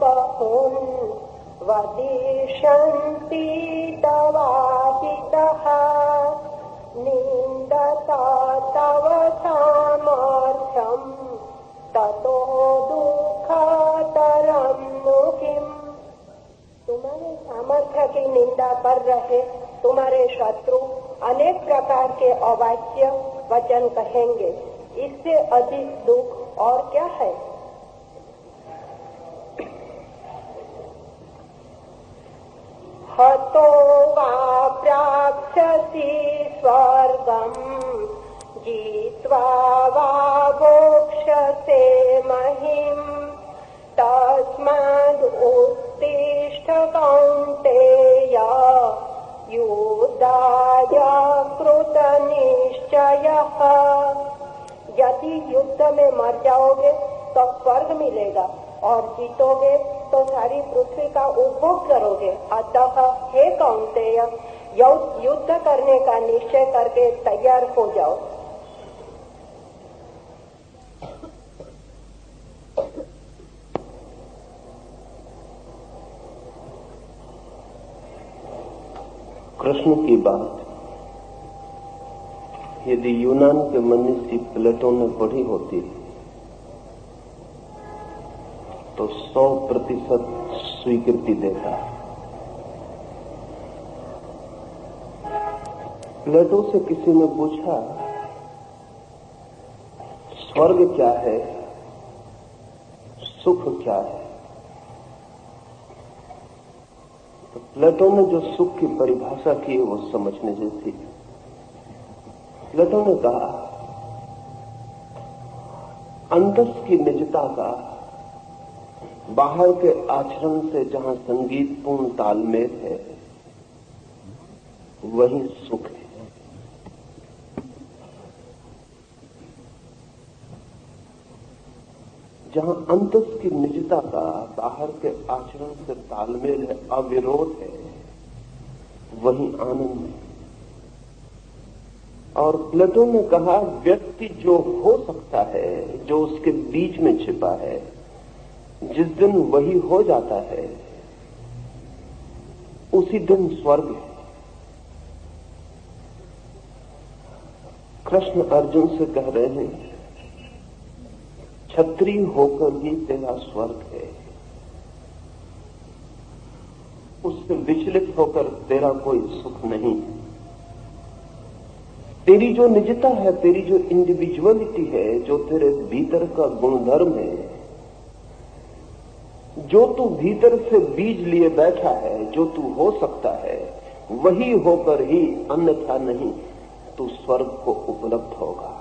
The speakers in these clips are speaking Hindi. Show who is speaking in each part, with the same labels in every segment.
Speaker 1: बहुन् वदिष्यन्ति तवाहितः निन्दता तव सामर्थ्यम् ततो दुःखतरं नु किम्। तुम्हारे सामर्थ्य की निंदा कर रहे तुम्हारे शत्रु अनेक प्रकार के अवाच्य वचन कहेंगे, इससे अधिक दुख और क्या है। हतो वा प्राप्स्यसि स्वर्गम् जित्वा वा भोक्ष्यसे महीम् तस्माद् उत्तिष्ठ कौन्तेय युद्धाय कृतनिश्चयः। यदि युद्ध में मर जाओगे तो स्वर्ग मिलेगा और जीतोगे तो सारी पृथ्वी का उपभोग करोगे। अतः हे कौन्तेय, युद्ध करने का निश्चय करके तैयार हो जाओ।
Speaker 2: कृष्ण की बात यदि यूनान के मनीषी प्लेटो ने पढ़ी होती तो 100% स्वीकृति देता। प्लेटो से किसी ने पूछा स्वर्ग क्या है, सुख क्या है, तो प्लेटो ने जो सुख की परिभाषा की वो समझने जैसी। प्लेटो ने कहा अंतस की निजता का बाहर के आचरण से जहां संगीतपूर्ण तालमेल है वही सुख है। जहां अंतस की निजता का बाहर के आचरण से तालमेल है, अविरोध है, वही आनंद है। और प्लेटो ने कहा व्यक्ति जो हो सकता है, जो उसके बीच में छिपा है, जिस दिन वही हो जाता है उसी दिन स्वर्ग है। कृष्ण अर्जुन से कह रहे हैं क्षत्रिय होकर ही तेरा स्वर्ग है, उससे विचलित होकर तेरा कोई सुख नहीं। तेरी जो निजता है, तेरी जो इंडिविजुअलिटी है, जो तेरे भीतर का गुणधर्म है, जो तू भीतर से बीज लिए बैठा है, जो तू हो सकता है, वही होकर ही, अन्यथा नहीं। तू स्वर्ग को उपलब्ध होगा,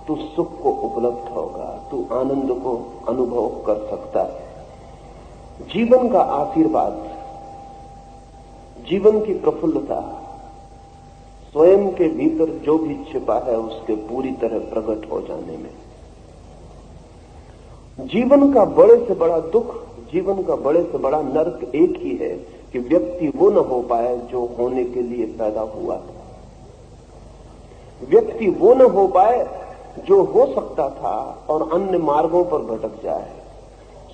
Speaker 2: तू सुख को उपलब्ध होगा, तू आनंद को अनुभव कर सकता है। जीवन का आशीर्वाद, जीवन की प्रफुल्लता स्वयं के भीतर जो भी छिपा है उसके पूरी तरह प्रकट हो जाने में। जीवन का बड़े से बड़ा दुख, जीवन का बड़े से बड़ा नर्क एक ही है कि व्यक्ति वो न हो पाए जो होने के लिए पैदा हुआ था। व्यक्ति वो न हो पाए जो हो सकता था और अन्य मार्गों पर भटक जाए।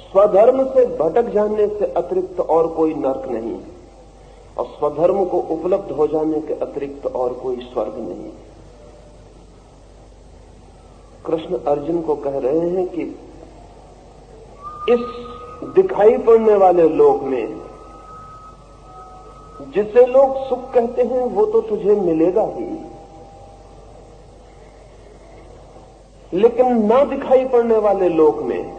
Speaker 2: स्वधर्म से भटक जाने से अतिरिक्त और कोई नर्क नहीं, और स्वधर्म को उपलब्ध हो जाने के अतिरिक्त और कोई स्वर्ग नहीं। कृष्ण अर्जुन को कह रहे हैं कि इस दिखाई पड़ने वाले लोक में जिसे लोग सुख कहते हैं वो तो तुझे मिलेगा ही, लेकिन ना दिखाई पड़ने वाले लोक में,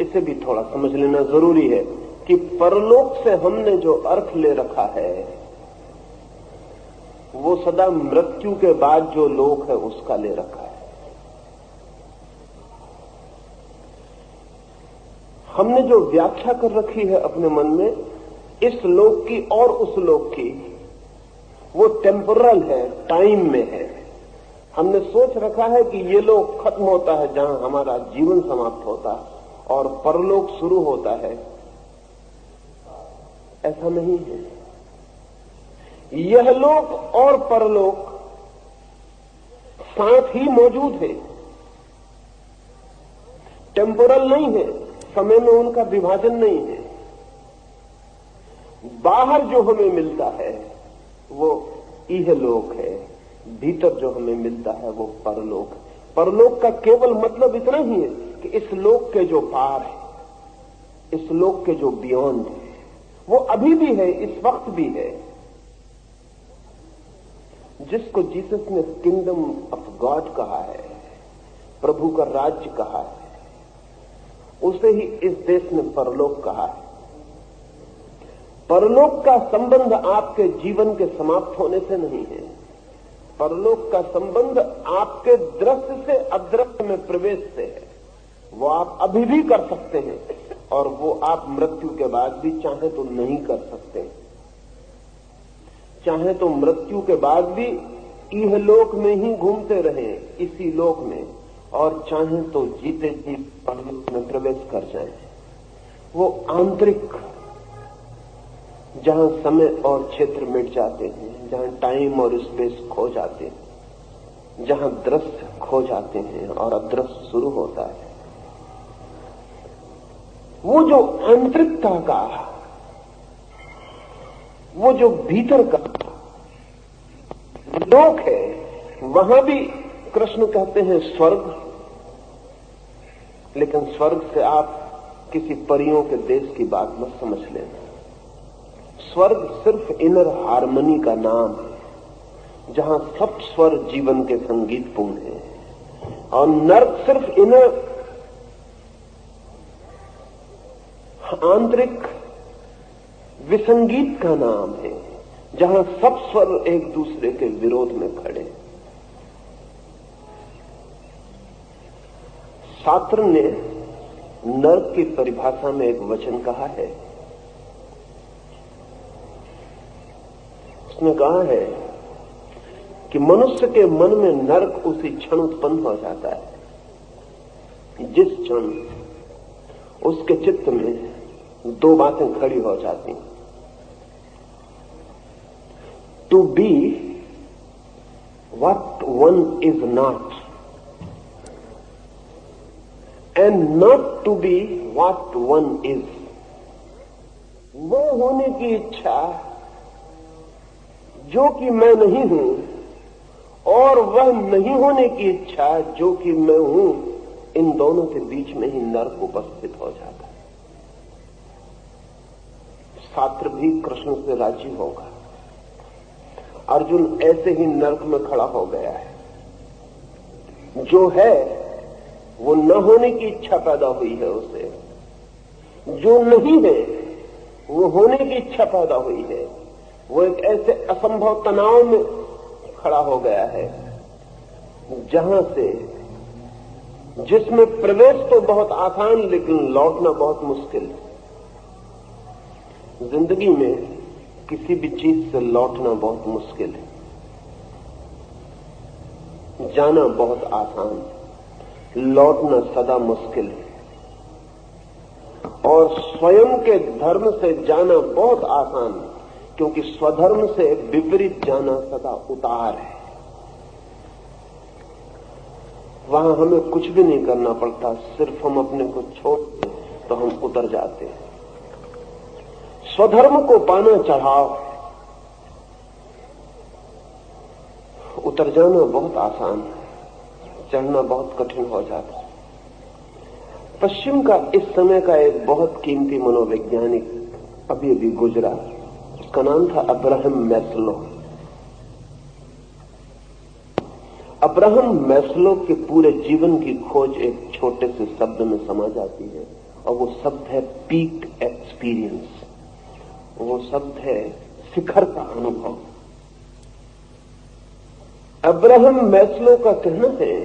Speaker 2: इसे भी थोड़ा समझ लेना जरूरी है कि परलोक से हमने जो अर्थ ले रखा है वो सदा मृत्यु के बाद जो लोक है उसका ले रखा है। हमने जो व्याख्या कर रखी है अपने मन में इस लोक की और उस लोक की, वो टेम्पोरल है, टाइम में है। हमने सोच रखा है कि ये लोक खत्म होता है जहां हमारा जीवन समाप्त होता है और परलोक शुरू होता है। ऐसा नहीं है। यह लोक और परलोक साथ ही मौजूद है। टेम्पोरल नहीं है, समय में उनका विभाजन नहीं है। बाहर जो हमें मिलता है वो इहलोक है, भीतर जो हमें मिलता है वो परलोक है। परलोक का केवल मतलब इतना ही है कि इस लोक के जो पार है, इस लोक के जो बियॉन्ड है, वो अभी भी है, इस वक्त भी है। जिसको जीसस ने किंगडम ऑफ गॉड कहा है, प्रभु का राज्य कहा है, उसे ही इस देश ने परलोक कहा है। परलोक का संबंध आपके जीवन के समाप्त होने से नहीं है। परलोक का संबंध आपके दृश्य से अदृश्य में प्रवेश से है। वो आप अभी भी कर सकते हैं और वो आप मृत्यु के बाद भी चाहे तो नहीं कर सकते। चाहे तो मृत्यु के बाद भी इहलोक में ही घूमते रहें, इसी लोक में, और चाहे तो जीते जी परलोक में प्रवेश कर जाएं। वो आंतरिक, जहां समय और क्षेत्र मिट जाते हैं, जहां टाइम और स्पेस खो जाते हैं, जहां दृश्य खो जाते हैं और अदृश्य शुरू होता है, वो जो आंतरिकता का, वो जो भीतर का लोक है, वहां भी कृष्ण कहते हैं स्वर्ग। लेकिन स्वर्ग से आप किसी परियों के देश की बात मत समझ लेना। स्वर्ग सिर्फ इनर हार्मनी का नाम है, जहां सब स्वर जीवन के संगीतपूर्ण है, और नर्क सिर्फ इनर आंतरिक विसंगीत का नाम है, जहां सब स्वर एक दूसरे के विरोध में खड़े। शास्त्र ने नर्क की परिभाषा में एक वचन कहा है। उसने कहा है कि मनुष्य के मन में नर्क उसी क्षण उत्पन्न हो जाता है जिस क्षण उसके चित्त में दो बातें खड़ी हो जाती। To be what one is not, and not to be what one is. वो होने की इच्छा जो कि मैं नहीं हूं, और वह नहीं होने की इच्छा जो कि मैं हूं, इन दोनों के बीच में ही नर्क उपस्थित हो जाता है। छात्र भी कृष्ण से राजी होगा। अर्जुन ऐसे ही नर्क में खड़ा हो गया है। जो है वो न होने की इच्छा पैदा हुई है उसे, जो नहीं है वो होने की इच्छा पैदा हुई है। वो एक ऐसे असंभव तनाव में खड़ा हो गया है जहां से, जिसमें प्रवेश तो बहुत आसान लेकिन लौटना बहुत मुश्किल है। जिंदगी में किसी भी चीज से लौटना बहुत मुश्किल है, जाना बहुत आसान है, लौटना सदा मुश्किल है। और स्वयं के धर्म से जाना बहुत आसान है, क्योंकि स्वधर्म से विपरीत जाना सदा उतार है। वहां हमें कुछ भी नहीं करना पड़ता, सिर्फ हम अपने को छोड़ दें तो हम उतर जाते हैं। स्वधर्म को पाना चढ़ाव, उतर जाना बहुत आसान है, चढ़ना बहुत कठिन हो जाता है। पश्चिम का इस समय का एक बहुत कीमती मनोवैज्ञानिक अभी अभी गुजरा, उसका नाम था अब्राहम मैस्लो। अब्राहम मैस्लो के पूरे जीवन की खोज एक छोटे से शब्द में समा जाती है, और वो शब्द है पीक एक्सपीरियंस। वो शब्द है शिखर का अनुभव। अब्राहम मैस्लो का कहना है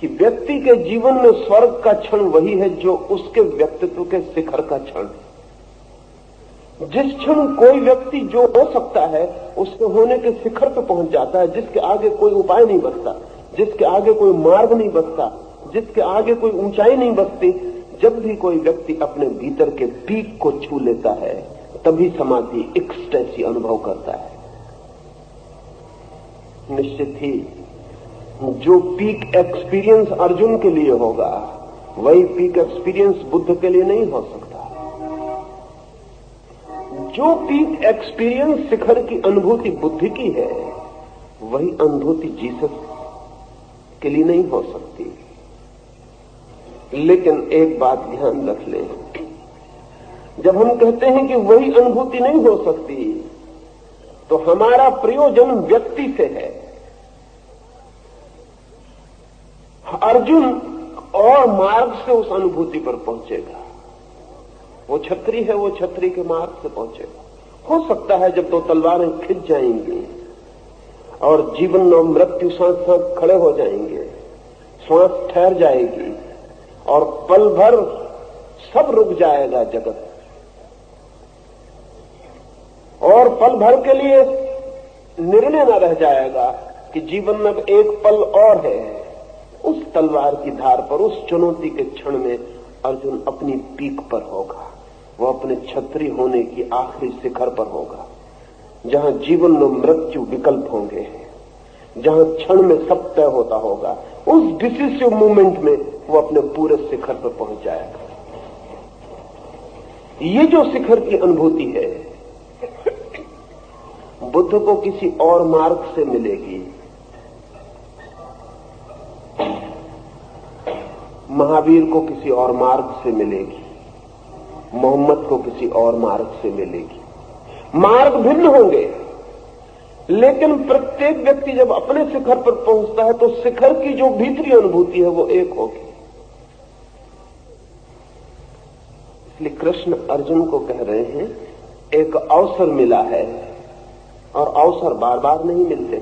Speaker 2: कि व्यक्ति के जीवन में स्वर्ग का क्षण वही है जो उसके व्यक्तित्व के शिखर का क्षण है। जिस क्षण कोई व्यक्ति जो हो सकता है उसके होने के शिखर पर पहुंच जाता है, जिसके आगे कोई उपाय नहीं बचता, जिसके आगे कोई मार्ग नहीं बचता, जिसके आगे कोई ऊंचाई नहीं बचती, जब भी कोई व्यक्ति अपने भीतर के पीक को छू लेता है तभी समाधि एक्सटेसी अनुभव करता है। निश्चित ही जो पीक एक्सपीरियंस अर्जुन के लिए होगा वही पीक एक्सपीरियंस बुद्ध के लिए नहीं हो सकता। जो पीक एक्सपीरियंस शिखर की अनुभूति बुद्ध की है वही अनुभूति जीसस के लिए नहीं हो सकती। लेकिन एक बात ध्यान रख लें, जब हम कहते हैं कि वही अनुभूति नहीं हो सकती तो हमारा प्रयोजन व्यक्ति से है। अर्जुन और मार्ग से उस अनुभूति पर पहुंचेगा। वो छतरी है, वो छतरी के मार्ग से पहुंचेगा। हो सकता है जब दो तलवारें खिंच जाएंगी और जीवन और मृत्यु साथ साथ खड़े हो जाएंगे, श्वास ठहर जाएगी और पल भर सब रुक जाएगा जगत, और पल भर के लिए निर्णय न रह जाएगा कि जीवन में एक पल और है। उस तलवार की धार पर, उस चुनौती के क्षण में अर्जुन अपनी पीक पर होगा। वो अपने छतरी होने की आखिरी शिखर पर होगा, जहां जीवन और मृत्यु विकल्प होंगे, जहां क्षण में सब तय होता होगा। उस डिसिसिव मोमेंट में वो अपने पूरे शिखर पर पहुंच जाएगा। ये जो शिखर की अनुभूति है बुद्ध को किसी और मार्ग से मिलेगी, महावीर को किसी और मार्ग से मिलेगी, मोहम्मद को किसी और मार्ग से मिलेगी। मार्ग भिन्न होंगे, लेकिन प्रत्येक व्यक्ति जब अपने शिखर पर पहुंचता है तो शिखर की जो भीतरी अनुभूति है वो एक होगी। इसलिए कृष्ण अर्जुन को कह रहे हैं एक अवसर मिला है, और अवसर बार बार नहीं मिलते।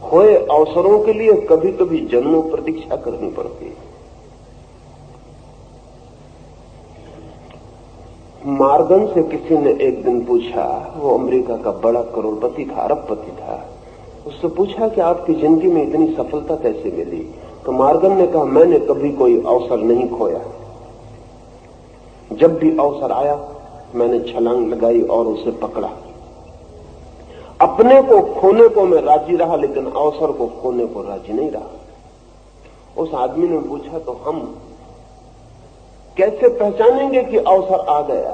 Speaker 2: खोए अवसरों के लिए कभी कभी जन्मों प्रतीक्षा करनी पड़ती है। मार्गन से किसी ने एक दिन पूछा, वो अमेरिका का बड़ा करोड़पति था, अरबपति था, उससे पूछा कि आपकी जिंदगी में इतनी सफलता कैसे मिली? तो मार्गन ने कहा, मैंने कभी कोई अवसर नहीं खोया। जब भी अवसर आया मैंने छलांग लगाई और उसे पकड़ा। अपने को खोने को मैं राजी रहा, लेकिन अवसर को खोने को राजी नहीं रहा। उस आदमी ने पूछा, तो हम कैसे पहचानेंगे कि अवसर आ गया?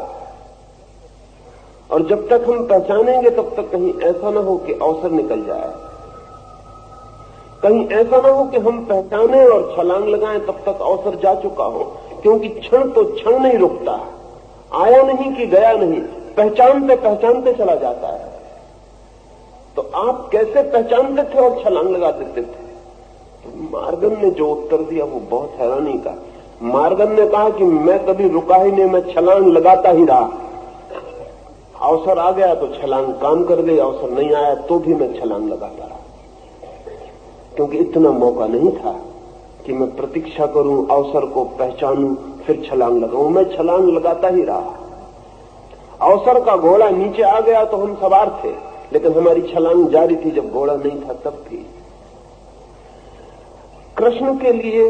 Speaker 2: और जब तक हम पहचानेंगे तब तक कहीं ऐसा ना हो कि अवसर निकल जाए, कहीं ऐसा ना हो कि हम पहचाने और छलांग लगाएं तब तक अवसर जा चुका हो। क्योंकि क्षण तो क्षण नहीं रुकता, आया नहीं कि गया नहीं, पहचानते पहचानते चला जाता है। तो आप कैसे पहचानते थे और छलांग लगा देते थे? तो मार्गन ने जो उत्तर दिया वो बहुत हैरानी का। मार्गन ने कहा कि मैं कभी रुका ही नहीं, मैं छलांग लगाता ही रहा। अवसर आ गया तो छलांग काम कर गई, अवसर नहीं आया तो भी मैं छलांग लगाता रहा, क्योंकि इतना मौका नहीं था कि मैं प्रतीक्षा करूं, अवसर को पहचानूं, फिर छलांग लगाऊं। मैं छलांग लगाता ही रहा। अवसर का घोड़ा नीचे आ गया तो हम सवार थे, लेकिन हमारी छलांग जारी थी। जब घोड़ा नहीं था तब थी। कृष्ण के लिए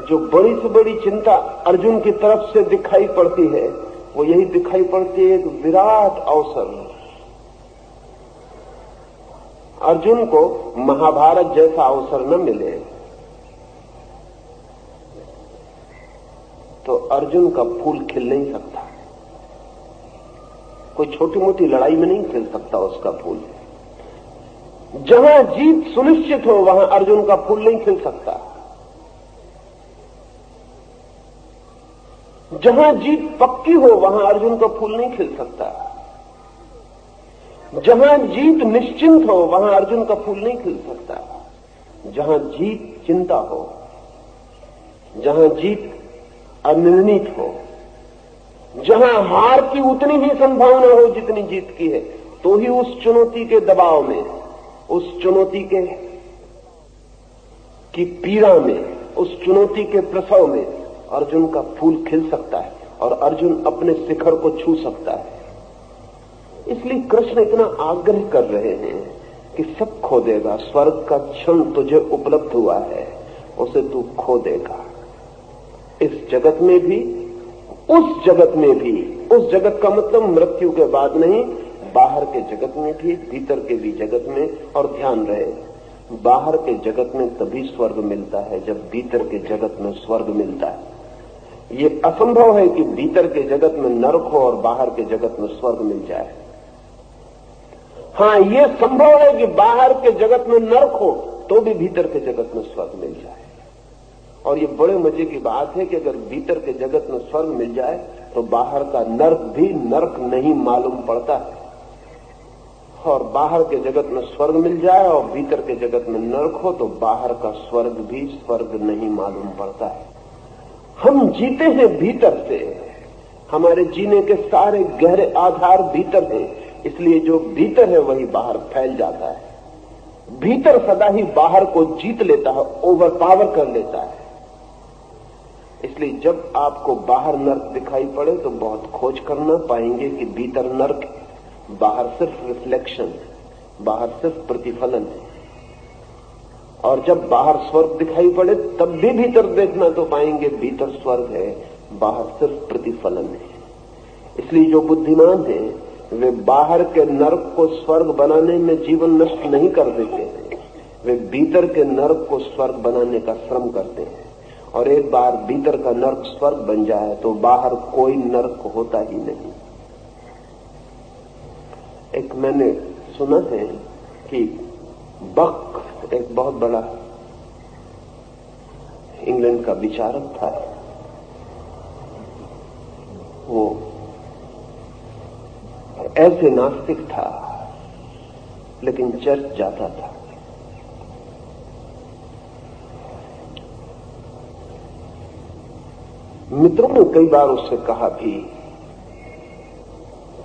Speaker 2: जो बड़ी से बड़ी चिंता अर्जुन की तरफ से दिखाई पड़ती है वो यही दिखाई पड़ती है, एक विराट अवसर। अर्जुन को महाभारत जैसा अवसर न मिले तो अर्जुन का फूल खिल नहीं सकता। कोई छोटी मोटी लड़ाई में नहीं खिल सकता उसका फूल। जहां जीत सुनिश्चित हो वहां अर्जुन का फूल नहीं खिल सकता। जहां जीत पक्की हो वहां अर्जुन का फूल नहीं खिल सकता। जहां जीत निश्चिंत हो वहां अर्जुन का फूल नहीं खिल सकता। जहां जीत चिंता हो, जहां जीत अनिर्णित हो, जहां हार की उतनी ही संभावना हो जितनी जीत की है, तो ही उस चुनौती के दबाव में, उस चुनौती की पीड़ा में, उस चुनौती के प्रसव में अर्जुन का फूल खिल सकता है और अर्जुन अपने शिखर को छू सकता है। इसलिए कृष्ण इतना आग्रह कर रहे हैं कि सब खो देगा, स्वर्ग का क्षण तुझे उपलब्ध हुआ है, उसे तू खो देगा। इस जगत में भी, उस जगत में भी, उस जगत का मतलब मृत्यु के बाद नहीं, बाहर के जगत में भी, भीतर के भी जगत में। और ध्यान रहे, बाहर के जगत में तभी स्वर्ग मिलता है जब भीतर के जगत में स्वर्ग मिलता है। ये असंभव है कि भीतर के जगत में नरक हो और बाहर के जगत में स्वर्ग मिल जाए। हाँ, ये संभव है कि बाहर के जगत में नरक हो तो भी भीतर के जगत में स्वर्ग मिल जाए। और ये बड़े मजे की बात है कि अगर भीतर के जगत में स्वर्ग मिल जाए तो बाहर का नरक भी नरक नहीं मालूम पड़ता है, और बाहर के जगत में स्वर्ग मिल जाए और भीतर के जगत में नरक हो तो बाहर का स्वर्ग भी स्वर्ग नहीं मालूम पड़ता है। हम जीते हैं भीतर से, हमारे जीने के सारे गहरे आधार भीतर हैं, इसलिए जो भीतर है वही बाहर फैल जाता है। भीतर सदा ही बाहर को जीत लेता है, ओवरपावर कर लेता है। इसलिए जब आपको बाहर नर्क दिखाई पड़े तो बहुत खोज करना, पाएंगे कि भीतर नर्क है, बाहर सिर्फ रिफ्लेक्शन है, बाहर सिर्फ प्रतिफलन है। और जब बाहर स्वर्ग दिखाई पड़े तब भी भीतर देखना तो पाएंगे भीतर स्वर्ग है, बाहर सिर्फ प्रतिफलन है। इसलिए जो बुद्धिमान है वे बाहर के नरक को स्वर्ग बनाने में जीवन नष्ट नहीं कर देते हैं, वे भीतर के नरक को स्वर्ग बनाने का श्रम करते हैं। और एक बार भीतर का नरक स्वर्ग बन जाए तो बाहर कोई नरक होता ही नहीं। एक मैंने सुना है कि बक एक बहुत बड़ा इंग्लैंड का विचारक था। वो ऐसे नास्तिक था लेकिन चर्च जाता था। मित्रों ने कई बार उससे कहा भी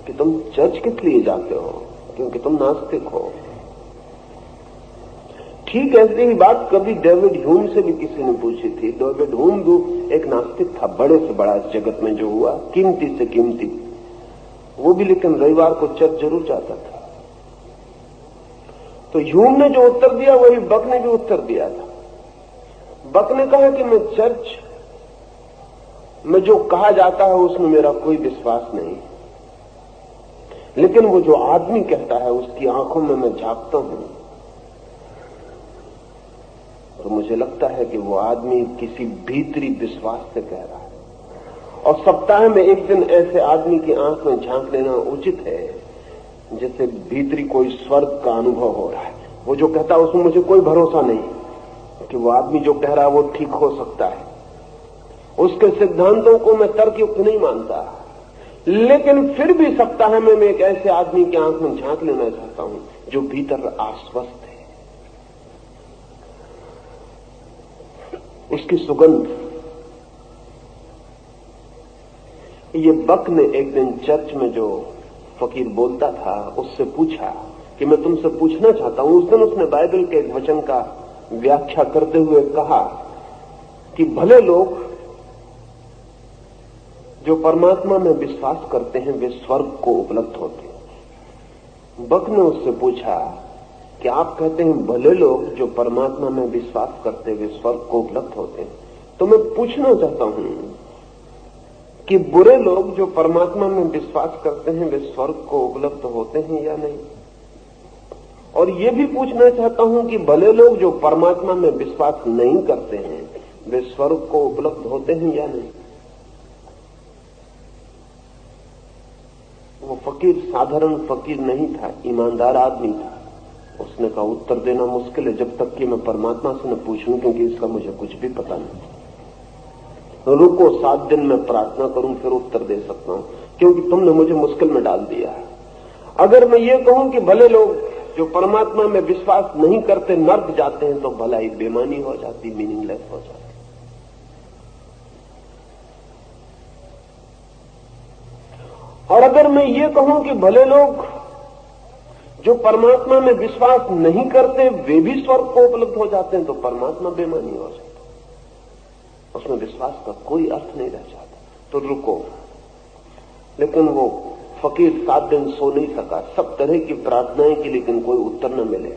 Speaker 2: कि तुम चर्च किस लिए जाते हो, क्योंकि तुम नास्तिक हो। ठीक ऐसी ही बात कभी डेविड ह्यूम से भी किसी ने पूछी थी। डेविड ह्यूम भी एक नास्तिक था, बड़े से बड़ा इस जगत में जो हुआ, कीमती से कीमती। वो भी लेकिन रविवार को चर्च जरूर जाता था। तो ह्यूम ने जो उत्तर दिया वही बक ने भी उत्तर दिया था। बक ने कहा कि मैं चर्च में जो कहा जाता है उसमें मेरा कोई विश्वास नहीं, लेकिन वो जो आदमी कहता है उसकी आंखों में मैं झांकता हूं तो मुझे लगता है कि वो आदमी किसी भीतरी विश्वास से कह रहा है। और सप्ताह में एक दिन ऐसे आदमी की आंख में झांक लेना उचित है जैसे भीतरी कोई स्वर्ग का अनुभव हो रहा है। वो जो कहता है उसमें मुझे कोई भरोसा नहीं कि वो आदमी जो कह रहा है वो ठीक हो सकता है। उसके सिद्धांतों को मैं तर्कयुक्त नहीं मानता, लेकिन फिर भी सप्ताह में मैं एक ऐसे आदमी की आंख में झांक लेना चाहता हूं जो भीतर आश्वस्त है। उसकी सुगंध। ये बक ने एक दिन चर्च में जो फकीर बोलता था उससे पूछा कि मैं तुमसे पूछना चाहता हूं। उस दिन उसने बाइबल के एक वचन का व्याख्या करते हुए कहा कि भले लोग जो परमात्मा में विश्वास करते हैं वे स्वर्ग को उपलब्ध होते हैं। बक ने उससे पूछा कि आप कहते हैं भले लोग जो परमात्मा में विश्वास करते वे स्वर्ग को उपलब्ध होते हैं, तो मैं पूछना चाहता हूं कि बुरे लोग जो परमात्मा में विश्वास करते हैं वे स्वर्ग को उपलब्ध होते हैं या नहीं। और ये भी पूछना चाहता हूं कि भले लोग जो परमात्मा में विश्वास नहीं करते हैं वे स्वर्ग को उपलब्ध होते हैं या नहीं। वो फकीर साधारण फकीर नहीं था, ईमानदार आदमी था। उसने कहा उत्तर देना मुश्किल है जब तक कि मैं परमात्मा से न पूछूं, क्योंकि इसका मुझे कुछ भी पता नहीं। रुको 7 दिन में प्रार्थना करूं फिर उत्तर दे सकता हूं, क्योंकि तुमने मुझे मुश्किल में डाल दिया। अगर मैं ये कहूं कि भले लोग जो परमात्मा में विश्वास नहीं करते नर्क जाते हैं तो भलाई बेमानी हो जाती, मीनिंगलेस हो जाती। और अगर मैं ये कहूं कि भले लोग जो परमात्मा में विश्वास नहीं करते वे भी स्वर्ग को उपलब्ध हो जाते हैं तो परमात्मा बेमानी हो जाता, उसमें विश्वास का कोई अर्थ नहीं रह जाता। तो रुको। लेकिन वो फकीर 7 दिन सो नहीं सका, सब तरह की प्रार्थनाएं की लेकिन कोई उत्तर न मिले।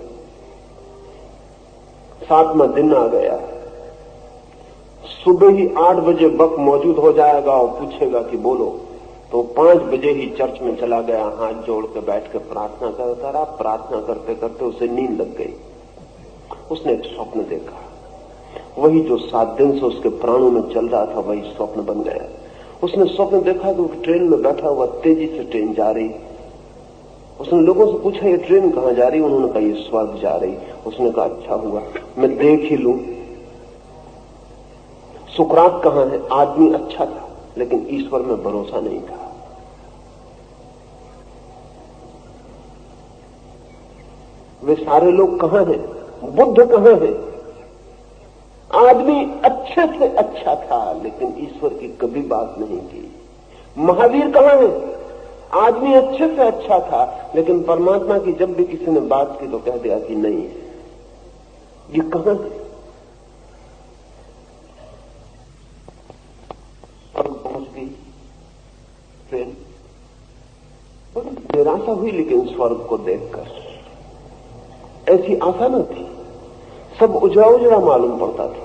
Speaker 2: 7वां दिन आ गया। सुबह ही 8 बजे बक मौजूद हो जाएगा और पूछेगा कि बोलो। तो 5 बजे ही चर्च में चला गया, हाथ जोड़ के बैठ के प्रार्थना करता रहा। प्रार्थना करते करते उसे नींद लग गई। उसने एक स्वप्न देखा, वही जो 7 दिन से उसके प्राणों में चल रहा था वही स्वप्न बन गया। उसने स्वप्न देखा कि वो ट्रेन में बैठा हुआ, तेजी से ट्रेन जा रही। उसने लोगों से पूछा ये ट्रेन कहां जा रही? उन्होंने कहा ये स्वर्ग जा रही। उसने कहा अच्छा हुआ मैं देख ही लूं। सुकरात कहां है? आदमी अच्छा था लेकिन ईश्वर में भरोसा नहीं था। वे सारे लोग कहां हैं? बुद्ध कहां है? आदमी अच्छे से अच्छा था लेकिन ईश्वर की कभी बात नहीं की। महावीर कहां है? आदमी अच्छे से अच्छा था लेकिन परमात्मा की जब भी किसी ने बात की तो कह दिया कि नहीं है। ये कहां है? और पहुंच गई ट्रेन। बड़ी निराशा हुई लेकिन स्वर्ग को देखकर ऐसी आशा न थी। सब उजड़ा उजड़ा मालूम पड़ता था,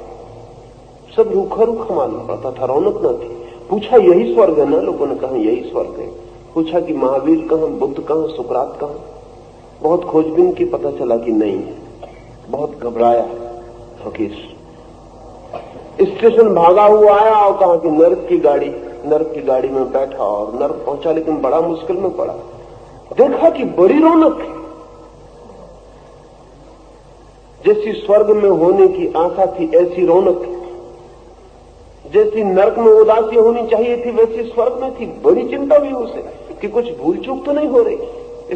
Speaker 2: सब रूखा रूखा मालूम पड़ता था, रौनक न थी। पूछा यही स्वर्ग है ना? लोगों ने कहा यही स्वर्ग है। पूछा कि महावीर कहां, बुद्ध कहां, सुकरात कहां? बहुत खोजबीन की, पता चला कि नहीं है। बहुत घबराया फकीर। स्टेशन भागा हुआ आया और कहा कि नर्क की गाड़ी में बैठा और नर्क पहुंचा लेकिन बड़ा मुश्किल में पड़ा। देखा कि बड़ी रौनक है, जैसी स्वर्ग में होने की आशा थी ऐसी रौनक है। जैसी नर्क में उदासी होनी चाहिए थी वैसी स्वर्ग में थी। बड़ी चिंता हुई उसे कि कुछ भूल चूक तो नहीं हो रही।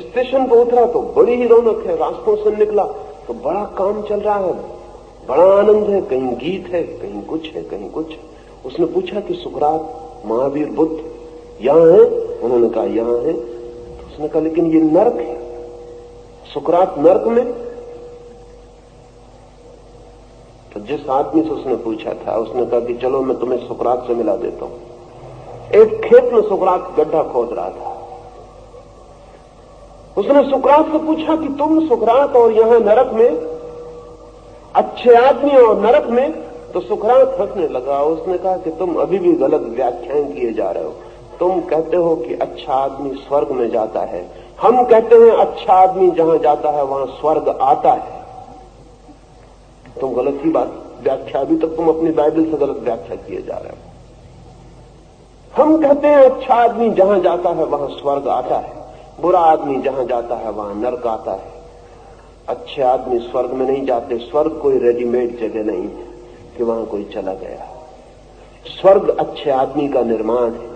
Speaker 2: स्टेशन पर उतरा तो बड़ी ही रौनक है, रास्तों से निकला तो बड़ा काम चल रहा है, बड़ा आनंद है, कहीं गीत है, कहीं कुछ है, कहीं कुछ है। उसने पूछा कि सुकरात, महावीर, बुद्ध यहां है? उन्होंने कहा यहां है। तो उसने कहा लेकिन ये नर्क है, सुकरात नर्क में? तो जिस आदमी से उसने पूछा था उसने कहा कि चलो मैं तुम्हें सुकरात से मिला देता हूं। एक खेत में सुकरात गड्ढा खोद रहा था। उसने सुकरात से पूछा कि तुम सुकरात और यहां नरक में, अच्छे आदमी और नरक में? तो सुकरात हंसने लगा। उसने कहा कि तुम अभी भी गलत व्याख्यान किए जा रहे हो। तुम कहते हो कि अच्छा आदमी स्वर्ग में जाता है, हम कहते हैं अच्छा आदमी जहां जाता है वहां स्वर्ग आता है। तुम गलत ही बात व्याख्या, अभी तक तुम अपनी बाइबल से गलत व्याख्या किए जा रहे हो। हम कहते हैं अच्छा आदमी जहां जाता है वहां स्वर्ग आता है, बुरा आदमी जहां जाता है वहां नरक आता है। अच्छे आदमी स्वर्ग में नहीं जाते। स्वर्ग कोई रेडीमेड जगह नहीं है कि वहां कोई चला गया। स्वर्ग अच्छे आदमी का निर्माण है।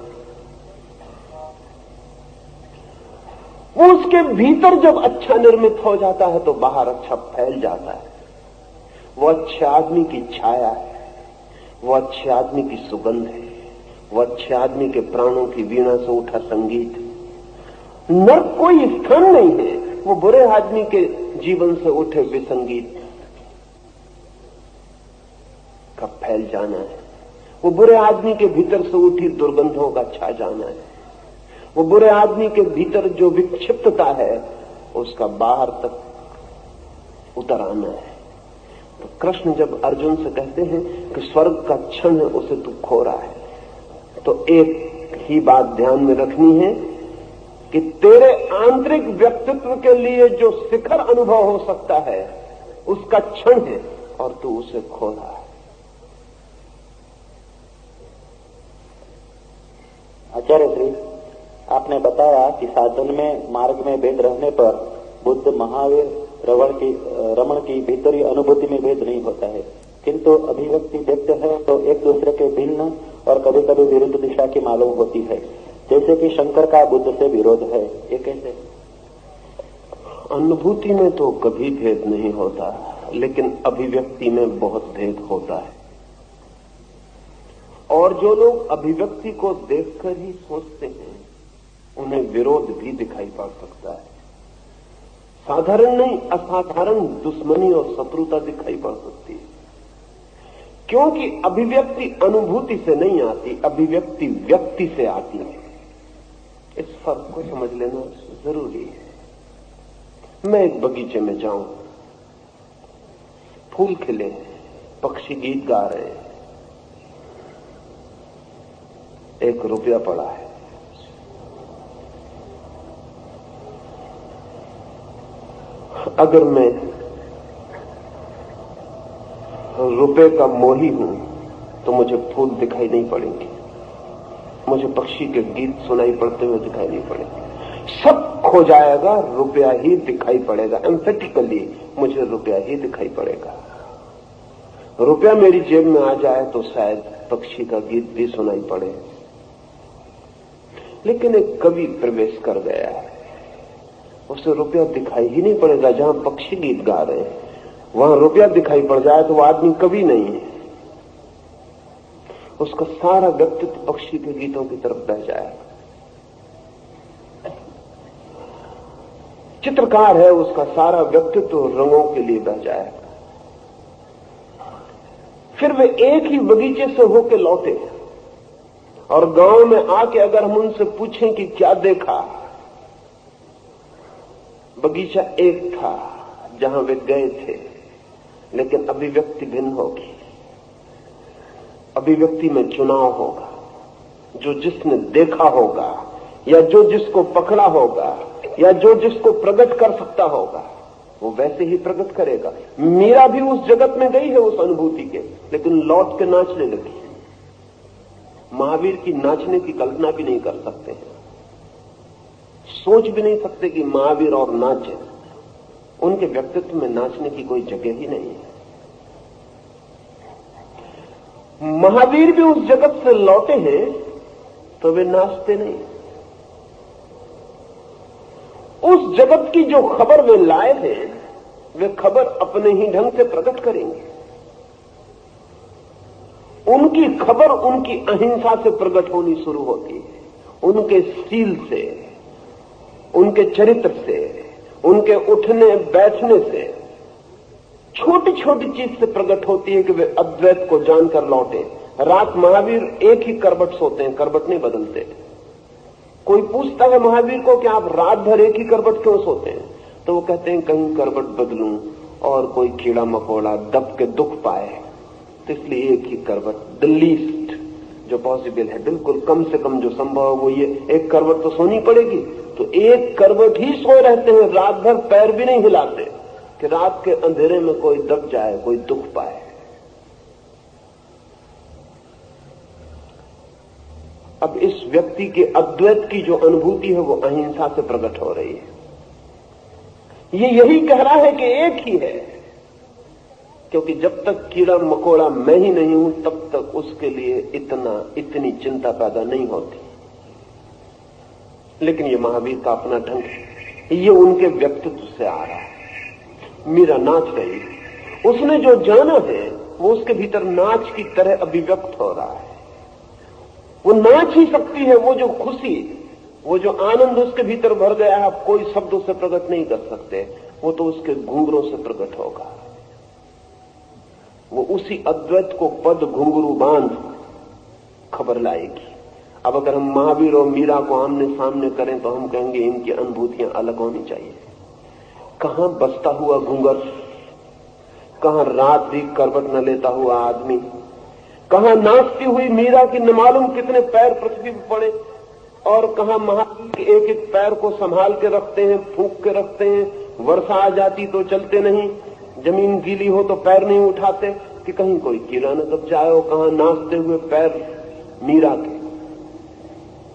Speaker 2: वो उसके भीतर जब अच्छा निर्मित हो जाता है तो बाहर अच्छा फैल जाता है। वो अच्छे आदमी की छाया है, वो अच्छे आदमी की सुगंध है, वो अच्छे आदमी के प्राणों की वीणा से उठा संगीत है। नर्क कोई स्थान नहीं है, वो बुरे आदमी के जीवन से उठे विसंगीत का फैल जाना है। वो बुरे आदमी के भीतर से उठी दुर्गंधों का छा जाना है। वो बुरे आदमी के भीतर जो विक्षिप्तता है उसका बाहर तक उतर आना है। तो कृष्ण जब अर्जुन से कहते हैं कि स्वर्ग का क्षण है उसे तू खो रहा है, तो एक ही बात ध्यान में रखनी है कि तेरे आंतरिक व्यक्तित्व के लिए जो शिखर अनुभव हो सकता है उसका क्षण है और तू उसे खो रहा है।
Speaker 3: आचार्य श्री, आपने बताया कि साधन में मार्ग में भेद रहने पर बुद्ध, महावीर, रमण की भीतरी अनुभूति में भेद नहीं होता है, किंतु अभिव्यक्ति देखते हैं तो एक दूसरे के भिन्न और कभी कभी विरुद्ध दिशा की मालूम होती है, जैसे कि शंकर का बुद्ध से विरोध है। ये कैसे?
Speaker 2: अनुभूति में तो कभी भेद नहीं होता, लेकिन अभिव्यक्ति में बहुत भेद होता है। और जो लोग अभिव्यक्ति को देखकर ही सोचते हैं उन्हें विरोध भी दिखाई पड़ सकता है। साधारण नहीं, असाधारण दुश्मनी और शत्रुता दिखाई पड़ सकती है, क्योंकि अभिव्यक्ति अनुभूति से नहीं आती, अभिव्यक्ति व्यक्ति से आती है। इस फर्क को समझ लेना जरूरी है। मैं एक बगीचे में जाऊं, फूल खिले, पक्षी गीत गा रहे हैं, 1 रुपया पड़ा है, अगर मैं रुपए का मोही हूं तो मुझे फूल दिखाई नहीं पड़ेंगे, मुझे पक्षी के गीत सुनाई पड़ते हुए दिखाई नहीं पड़ेंगे। सब खो जाएगा, रुपया ही दिखाई पड़ेगा। एम्फेटिकली मुझे रुपया ही दिखाई पड़ेगा। रुपया मेरी जेब में आ जाए तो शायद पक्षी का गीत भी सुनाई पड़े। लेकिन एक कवि प्रवेश कर गया है, उसे रुपया दिखाई ही नहीं पड़ेगा। जहां पक्षी गीत गा रहे हैं वहां रुपया दिखाई पड़ जाए तो वो आदमी कवि नहीं है। उसका सारा व्यक्तित्व पक्षी के गीतों की तरफ बह जाएगा। चित्रकार है, उसका सारा व्यक्तित्व रंगों के लिए बह जाएगा। फिर वे एक ही बगीचे से होके लौटे और गांव में आके अगर हम उनसे पूछें कि क्या देखा, बगीचा एक था जहां वे गए थे, लेकिन अभिव्यक्ति भिन्न होगी। अभिव्यक्ति में चुनाव होगा। जो जिसने देखा होगा या जो जिसको पकड़ा होगा या जो जिसको प्रकट कर सकता होगा वो वैसे ही प्रकट करेगा। मीरा भी उस जगत में गई है उस अनुभूति के, लेकिन लौट के नाचने लगी। महावीर की नाचने की कल्पना भी नहीं कर सकते हैं, सोच भी नहीं सकते कि महावीर और नाचे। उनके व्यक्तित्व में नाचने की कोई जगह ही नहीं है। महावीर भी उस जगत से लौटे हैं तो वे नाचते नहीं। उस जगत की जो खबर वे लाए हैं वे खबर अपने ही ढंग से प्रकट करेंगे। उनकी खबर उनकी अहिंसा से प्रकट होनी शुरू होती है, उनके शील से, उनके चरित्र से, उनके उठने बैठने से, छोटी छोटी चीज से प्रकट होती है कि वे अद्वैत को जानकर लौटे। रात महावीर एक ही करवट सोते हैं, करवट नहीं बदलते। कोई पूछता है महावीर को कि आप रात भर एक ही करवट क्यों सोते हैं, तो वो कहते हैं कहीं करवट बदलूं और कोई कीड़ा मकोड़ा दब के दुख पाए, तो इसलिए एक ही करवट, द लीस्ट जो पॉसिबल है, बिल्कुल कम से कम जो संभव है वो ये, एक करवट तो सोनी पड़ेगी। तो एक करवट ही सोए रहते हैं, रात भर पैर भी नहीं हिलाते कि रात के अंधेरे में कोई दब जाए, कोई दुख पाए। अब इस व्यक्ति के अद्वैत की जो अनुभूति है वो अहिंसा से प्रकट हो रही है। ये यही कह रहा है कि एक ही है, क्योंकि जब तक कीड़ा मकोड़ा मैं ही नहीं हूं तब तक उसके लिए इतनी चिंता पैदा नहीं होती। लेकिन ये महावीर का अपना ढंग है, ये उनके व्यक्तित्व से आ रहा है। मीरा नाच रही, उसने जो जाना है वो उसके भीतर नाच की तरह अभिव्यक्त हो रहा है। वो नाच ही सकती है। वो जो खुशी, वो जो आनंद उसके भीतर भर गया है, आप कोई शब्दों से प्रकट नहीं कर सकते। वो तो उसके घुंघरों से प्रकट होगा। वो उसी अद्वैत को पद घुंघरू बांध खबर लाएगी। अब अगर हम महावीर और मीरा को आमने सामने करें तो हम कहेंगे इनकी अनुभूतियां अलग होनी चाहिए। कहां बसता हुआ घुंघर, कहां रात भी करवट न लेता हुआ आदमी, कहां नाचती हुई मीरा की न मालूम कितने पैर पृथ्वी पर पड़े, और कहां महावीर के एक एक पैर को संभाल के रखते हैं, फूंक के रखते हैं। वर्षा आ जाती तो चलते नहीं, जमीन गीली हो तो पैर नहीं उठाते कि कहीं कोई कीड़ा न दब जाए। और कहां नाचते हुए पैर मीरा के,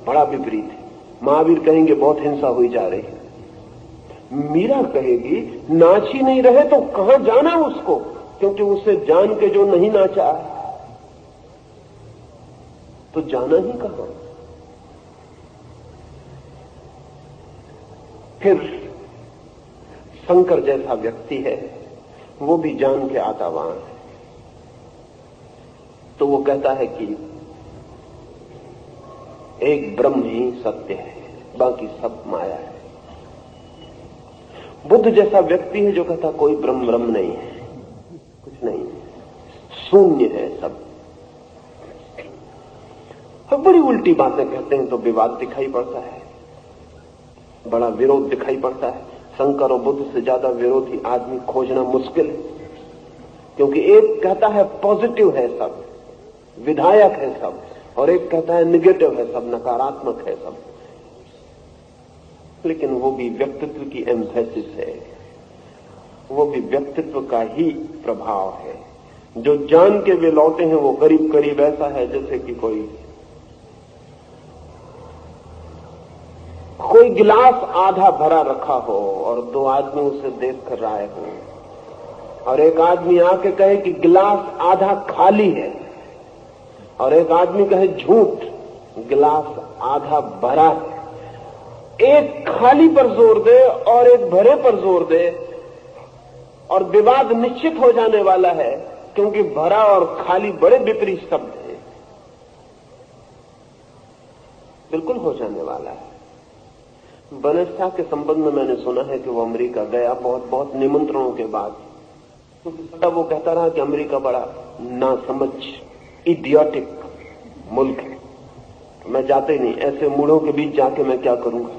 Speaker 2: बड़ा विपरीत है। महावीर कहेंगे बहुत हिंसा हुई जा रही है, मीरा कहेगी नाच ही नहीं रहे तो कहां जाना उसको, क्योंकि उसे जान के जो नहीं नाचा तो जाना ही कहां। फिर शंकर जैसा व्यक्ति है, वो भी जान के आता वहां है, तो वो कहता है कि एक ब्रह्म ही सत्य है, बाकी सब माया है। बुद्ध जैसा व्यक्ति है जो कहता कोई ब्रह्म ब्रह्म नहीं है, कुछ नहीं है, शून्य है सब। और बड़ी उल्टी बातें कहते हैं तो विवाद दिखाई पड़ता है, बड़ा विरोध दिखाई पड़ता है। शंकर और बुद्ध से ज्यादा विरोधी आदमी खोजना मुश्किल है, क्योंकि एक कहता है पॉजिटिव है सब, विधायक है सब, और एक कहता है निगेटिव है सब, नकारात्मक है सब। लेकिन वो भी व्यक्तित्व की एम्फेसिस है। वो भी व्यक्तित्व का ही प्रभाव है। जो जान के वे लौटे हैं वो करीब करीब ऐसा है जैसे कि कोई गिलास आधा भरा रखा हो और दो आदमी उसे देख कर आए हो, और एक आदमी आके कहे कि गिलास आधा खाली है, और एक आदमी कहे झूठ, गिलास आधा भरा है। एक खाली पर जोर दे और एक भरे पर जोर दे, और विवाद निश्चित हो जाने वाला है, क्योंकि भरा और खाली बड़े विपरीत शब्द हैं। बिल्कुल हो जाने वाला है। बर्नार्ड शॉ के संबंध में मैंने सुना है कि वो अमेरिका गया बहुत निमंत्रणों के बाद, क्योंकि वो कहता रहा कि अमेरिका बड़ा नासमझ इडियोटिक मुल्क है, मैं जाते ही नहीं, ऐसे मूढ़ों के बीच जाके मैं क्या करूंगा।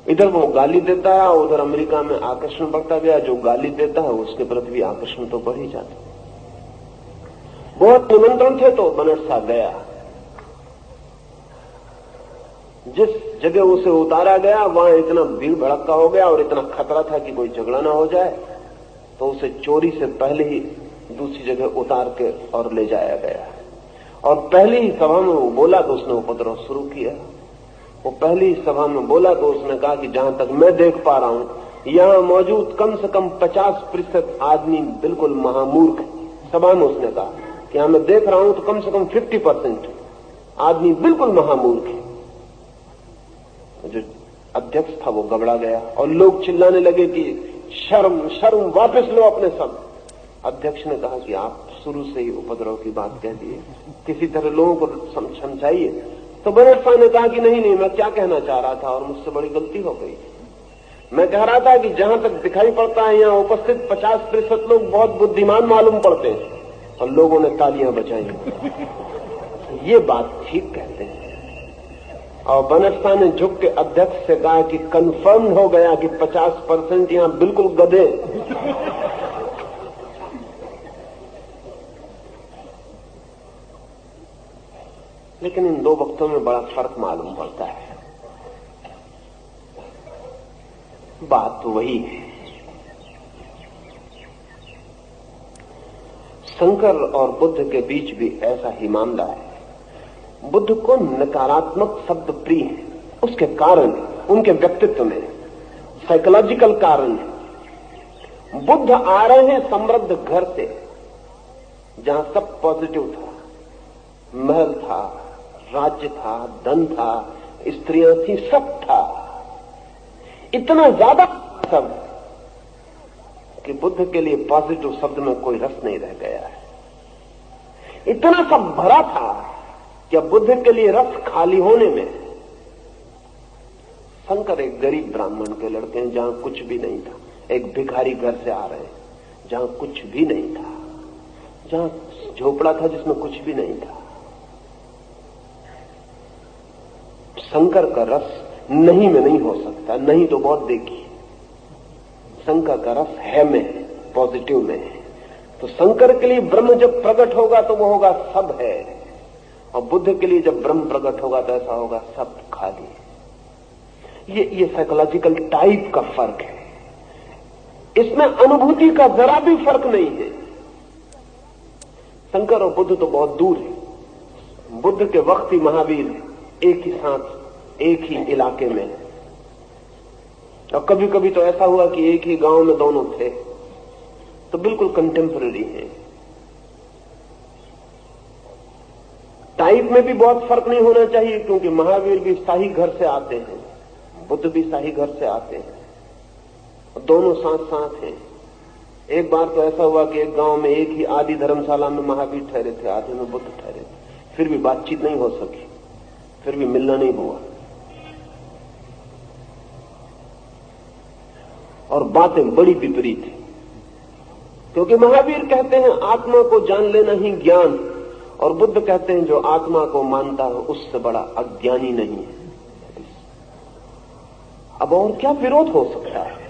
Speaker 2: इधर वो गाली देता है, उधर अमेरिका में आकर्षण बढ़ता गया, जो गाली देता है उसके प्रति भी आकर्षण तो बढ़ ही जाता। बहुत निमंत्रण थे तो बर्नार्ड शॉ गया। जिस जगह उसे उतारा गया वहां इतना भीड़ भड़का हो गया और इतना खतरा था कि कोई झगड़ा ना हो जाए, तो उसे चोरी से पहले ही दूसरी जगह उतार के और ले जाया गया। और पहली ही सभा में वो बोला तो उसने उपद्रव शुरू किया। वो पहली सभा में बोला तो उसने कहा कि जहां तक मैं देख पा रहा हूं यहां मौजूद कम से कम 50% आदमी बिल्कुल महामूर्ख। सभा में उसने कहा कि यहां मैं देख रहा हूं तो कम से कम 50% आदमी बिल्कुल महामूर्ख है। जो अध्यक्ष था वो घबरा गया और लोग चिल्लाने लगे कि शर्म शर्म, वापस लो अपने शब्द। अध्यक्ष ने कहा कि आप शुरू से ही उपद्रव की बात कह दिए, किसी तरह लोगों को समझाइए। तो बर्नार्ड शॉ ने कहा कि नहीं, मैं क्या कहना चाह रहा था और मुझसे बड़ी गलती हो गई। मैं कह रहा था कि जहां तक दिखाई पड़ता है यहां उपस्थित 50% लोग बहुत बुद्धिमान मालूम पड़ते हैं। और लोगों ने तालियां बजाई। ये बात ठीक कहते हैं। और बर्नार्ड शॉ ने झुक के अध्यक्ष से कहा कि कंफर्म हो गया कि 50% यहां बिल्कुल गधे। लेकिन इन दो वक्तों में बड़ा फर्क मालूम पड़ता है। बात तो वही है। शंकर और बुद्ध के बीच भी ऐसा ही मामला है। बुद्ध को नकारात्मक शब्द प्रिय है, उसके कारण उनके व्यक्तित्व में साइकोलॉजिकल कारण है। बुद्ध आ रहे हैं समृद्ध घर से जहां सब पॉजिटिव था, महल था, राज्य था, धन था, स्त्रियां थी, सब था, इतना ज्यादा सब कि बुद्ध के लिए पॉजिटिव शब्द में कोई रस नहीं रह गया है। इतना सब भरा था कि अब बुद्ध के लिए रस खाली होने में। शंकर एक गरीब ब्राह्मण के लड़के हैं जहां कुछ भी नहीं था, एक भिखारी घर से आ रहे हैं जहां कुछ भी नहीं था, जहां झोपड़ा था जिसमें कुछ भी नहीं था। शंकर का रस नहीं में नहीं हो सकता, नहीं तो बहुत देखी। शंकर का रस है में, पॉजिटिव में है। तो शंकर के लिए ब्रह्म जब प्रकट होगा तो वो होगा सब है, और बुद्ध के लिए जब ब्रह्म प्रकट होगा तो ऐसा होगा सब खाली। ये साइकोलॉजिकल टाइप का फर्क है। इसमें अनुभूति का जरा भी फर्क नहीं है। शंकर और बुद्ध तो बहुत दूर है। बुद्ध के वक्त ही महावीर एक ही साथ एक ही इलाके में, और कभी कभी तो ऐसा हुआ कि एक ही गांव में दोनों थे, तो बिल्कुल कंटेम्पररी है। टाइप में भी बहुत फर्क नहीं होना चाहिए, क्योंकि महावीर भी शाही घर से आते हैं, बुद्ध भी शाही घर से आते हैं, दोनों साथ साथ हैं। एक बार तो ऐसा हुआ कि एक गांव में एक ही आदि धर्मशाला में महावीर ठहरे थे, आधे में बुद्ध ठहरे थे, फिर भी बातचीत नहीं हो सकी, फिर भी मिलना नहीं हुआ, और बातें बड़ी विपरीत है। क्योंकि महावीर कहते हैं आत्मा को जान लेना ही ज्ञान, और बुद्ध कहते हैं जो आत्मा को मानता है उससे बड़ा अज्ञानी नहीं है। अब और क्या विरोध हो सकता है?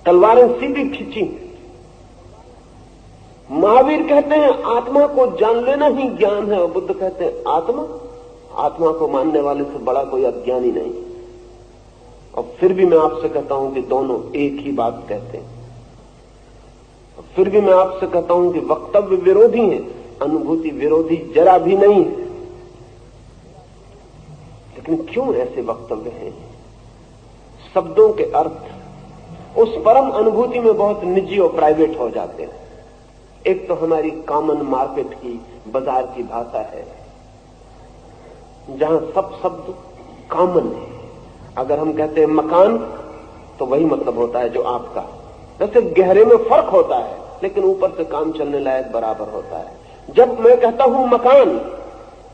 Speaker 2: तलवारें सीधी खींची। महावीर कहते हैं आत्मा को जान लेना ही ज्ञान है, और बुद्ध कहते हैं आत्मा को मानने वाले से बड़ा कोई अज्ञानी नहीं। और फिर भी मैं आपसे कहता हूं कि दोनों एक ही बात कहते हैं। फिर भी मैं आपसे कहता हूं कि वक्तव्य विरोधी हैं, अनुभूति विरोधी जरा भी नहीं है। लेकिन क्यों ऐसे वक्तव्य हैं? शब्दों के अर्थ उस परम अनुभूति में बहुत निजी और प्राइवेट हो जाते हैं। एक तो हमारी कॉमन मार्केट की, बाजार की भाषा है, जहां सब शब्द कॉमन है। अगर हम कहते हैं मकान, तो वही मतलब होता है जो आपका। वैसे गहरे में फर्क होता है, लेकिन ऊपर से काम चलने लायक बराबर होता है। जब मैं कहता हूं मकान,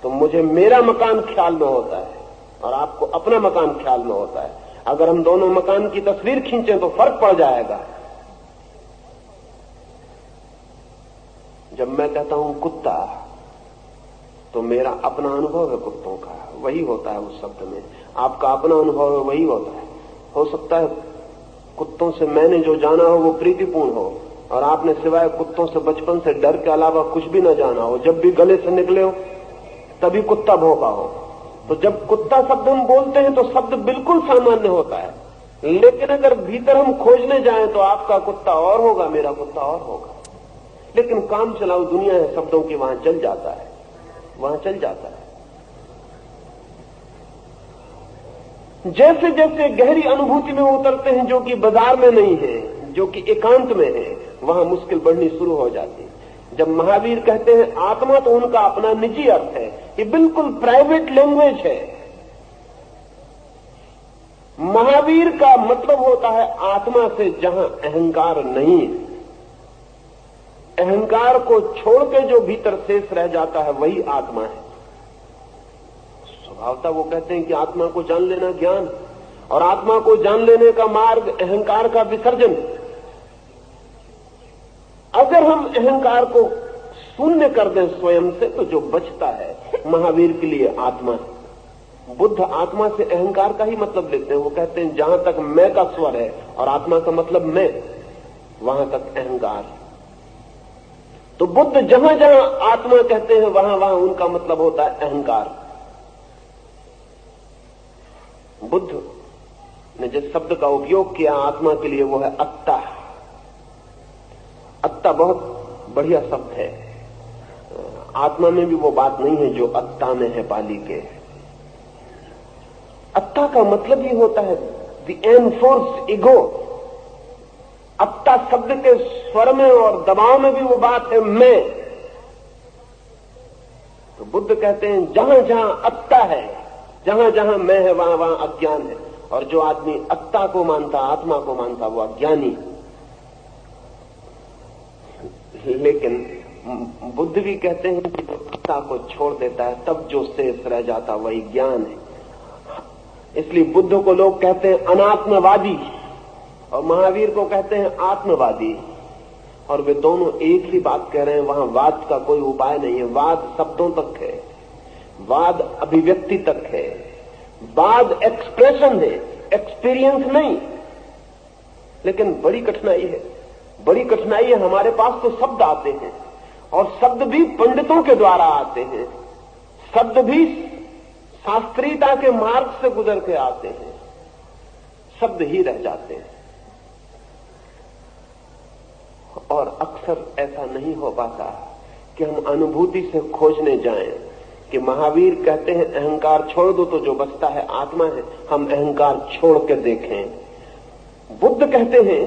Speaker 2: तो मुझे मेरा मकान ख्याल में होता है और आपको अपना मकान ख्याल में होता है। अगर हम दोनों मकान की तस्वीर खींचें तो फर्क पड़ जाएगा। जब मैं कहता हूं कुत्ता, तो मेरा अपना अनुभव है कुत्तों का, वही होता है उस शब्द में। आपका अपना अनुभव है, वही होता है। हो सकता है कुत्तों से मैंने जो जाना हो वो प्रीतिपूर्ण हो, और आपने सिवाय कुत्तों से बचपन से डर के अलावा कुछ भी न जाना हो। जब भी गले से निकले हो तभी कुत्ता भौंका हो। तो जब कुत्ता शब्द हम बोलते हैं तो शब्द बिल्कुल सामान्य होता है, लेकिन अगर भीतर हम खोजने जाएं तो आपका कुत्ता और होगा, मेरा कुत्ता और होगा। लेकिन काम चलाऊ दुनिया है शब्दों की, वहां चल जाता है, वहां चल जाता है। जैसे जैसे गहरी अनुभूति में उतरते हैं, जो कि बाजार में नहीं है, जो कि एकांत में है, वहां मुश्किल बढ़नी शुरू हो जाती है। जब महावीर कहते हैं आत्मा, तो उनका अपना निजी अर्थ है, ये बिल्कुल प्राइवेट लैंग्वेज है। महावीर का मतलब होता है आत्मा से जहां अहंकार नहीं है। अहंकार को छोड़ के जो भीतर शेष रह जाता है वही आत्मा है। स्वभावतः वो कहते हैं कि आत्मा को जान लेना ज्ञान, और आत्मा को जान लेने का मार्ग अहंकार का विसर्जन। अगर हम अहंकार को शून्य कर दें स्वयं से, तो जो बचता है महावीर के लिए आत्मा है। बुद्ध आत्मा से अहंकार का ही मतलब लेते हैं। वो कहते हैं जहां तक मैं का स्वर है और आत्मा का मतलब मैं, वहां तक अहंकार। तो बुद्ध जहां जहां आत्मा कहते हैं वहां वहां उनका मतलब होता है अहंकार। बुद्ध ने जिस शब्द का उपयोग किया आत्मा के लिए वो है अत्ता। अत्ता बहुत बढ़िया शब्द है। आत्मा में भी वो बात नहीं है जो अत्ता में है पाली के। अत्ता का मतलब ही होता है द एनफोर्स्ड ईगो। अत्ता शब्द के स्वर में और दबाव में भी वो बात है मैं। तो बुद्ध कहते हैं जहां जहां अत्ता है, जहां जहां मैं है, वहां वहां अज्ञान है। और जो आदमी अत्ता को मानता, आत्मा को मानता, वो अज्ञानी। लेकिन बुद्ध भी कहते हैं कि जो अत्ता को छोड़ देता है तब जो शेष रह जाता वही ज्ञान है। इसलिए बुद्ध को लोग कहते हैं अनात्मवादी और महावीर को कहते हैं आत्मवादी। और वे दोनों एक ही बात कह रहे हैं। वहां वाद का कोई उपाय नहीं है। वाद शब्दों तक है, वाद अभिव्यक्ति तक है, वाद एक्सप्रेशन है, एक्सपीरियंस नहीं। लेकिन बड़ी कठिनाई है, बड़ी कठिनाई है। हमारे पास तो शब्द आते हैं और शब्द भी पंडितों के द्वारा आते हैं, शब्द भी शास्त्रीयता के मार्ग से गुजर के आते हैं, शब्द ही रह जाते हैं। और अक्सर ऐसा नहीं हो पाता कि हम अनुभूति से खोजने जाएं कि महावीर कहते हैं अहंकार छोड़ दो तो जो बचता है आत्मा है। हम अहंकार छोड़ के देखें। बुद्ध कहते हैं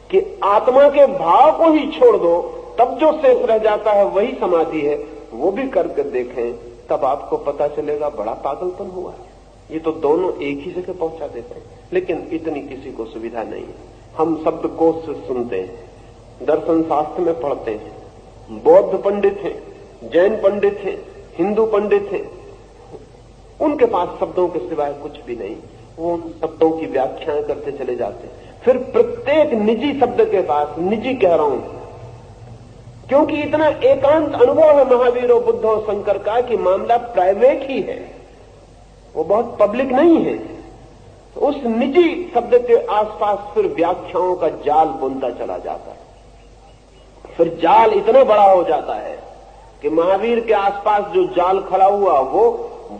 Speaker 2: कि आत्मा के भाव को ही छोड़ दो, तब जो शेष रह जाता है वही समाधि है। वो भी करके देखें, तब आपको पता चलेगा बड़ा पागलपन हुआ है। ये तो दोनों एक ही जगह पहुंचा देते हैं, लेकिन इतनी किसी को सुविधा नहीं है। हम शब्द कोश से सुनते हैं, दर्शन शास्त्र में पढ़ते हैं। बौद्ध पंडित हैं, जैन पंडित हैं, हिंदू पंडित हैं, उनके पास शब्दों के सिवाय कुछ भी नहीं। वो उन शब्दों की व्याख्याएं करते चले जाते हैं। फिर प्रत्येक निजी शब्द के पास, निजी कह रहा हूं क्योंकि इतना एकांत अनुभव है महावीर और बुद्ध और शंकर का कि मामला प्राइवेट ही है, वो बहुत पब्लिक नहीं है। तो उस निजी शब्द के आसपास फिर व्याख्याओं का जाल बुनता चला जाता है। फिर जाल इतना बड़ा हो जाता है कि महावीर के आसपास जो जाल खड़ा हुआ वो,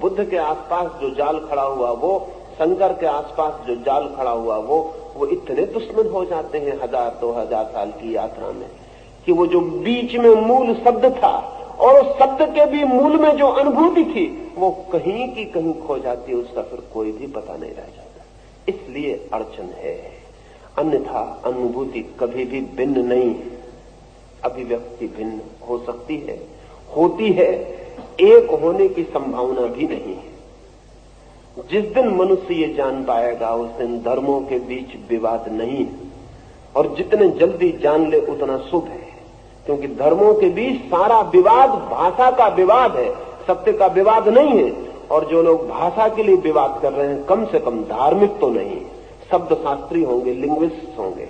Speaker 2: बुद्ध के आसपास जो जाल खड़ा हुआ वो, शंकर के आसपास जो जाल खड़ा हुआ वो इतने दुश्मन हो जाते हैं 1000-2000 साल की यात्रा में कि वो जो बीच में मूल शब्द था और उस शब्द के भी मूल में जो अनुभूति थी वो कहीं की कहीं खो जाती है, उसका फिर कोई भी पता नहीं रह जाता। इसलिए अड़चन है। अन्यथा अनुभूति कभी भी भिन्न नहीं है, अभिव्यक्ति भिन्न हो सकती है, होती है, एक होने की संभावना भी नहीं है। जिस दिन मनुष्य ये जान पाएगा उस दिन धर्मों के बीच विवाद नहीं है, और जितने जल्दी जान ले उतना शुभ है, क्योंकि धर्मों के बीच सारा विवाद भाषा का विवाद है, सत्य का विवाद नहीं है। और जो लोग भाषा के लिए विवाद कर रहे हैं कम से कम धार्मिक तो नहीं, शब्द शास्त्री होंगे, लिंग्विस्ट होंगे,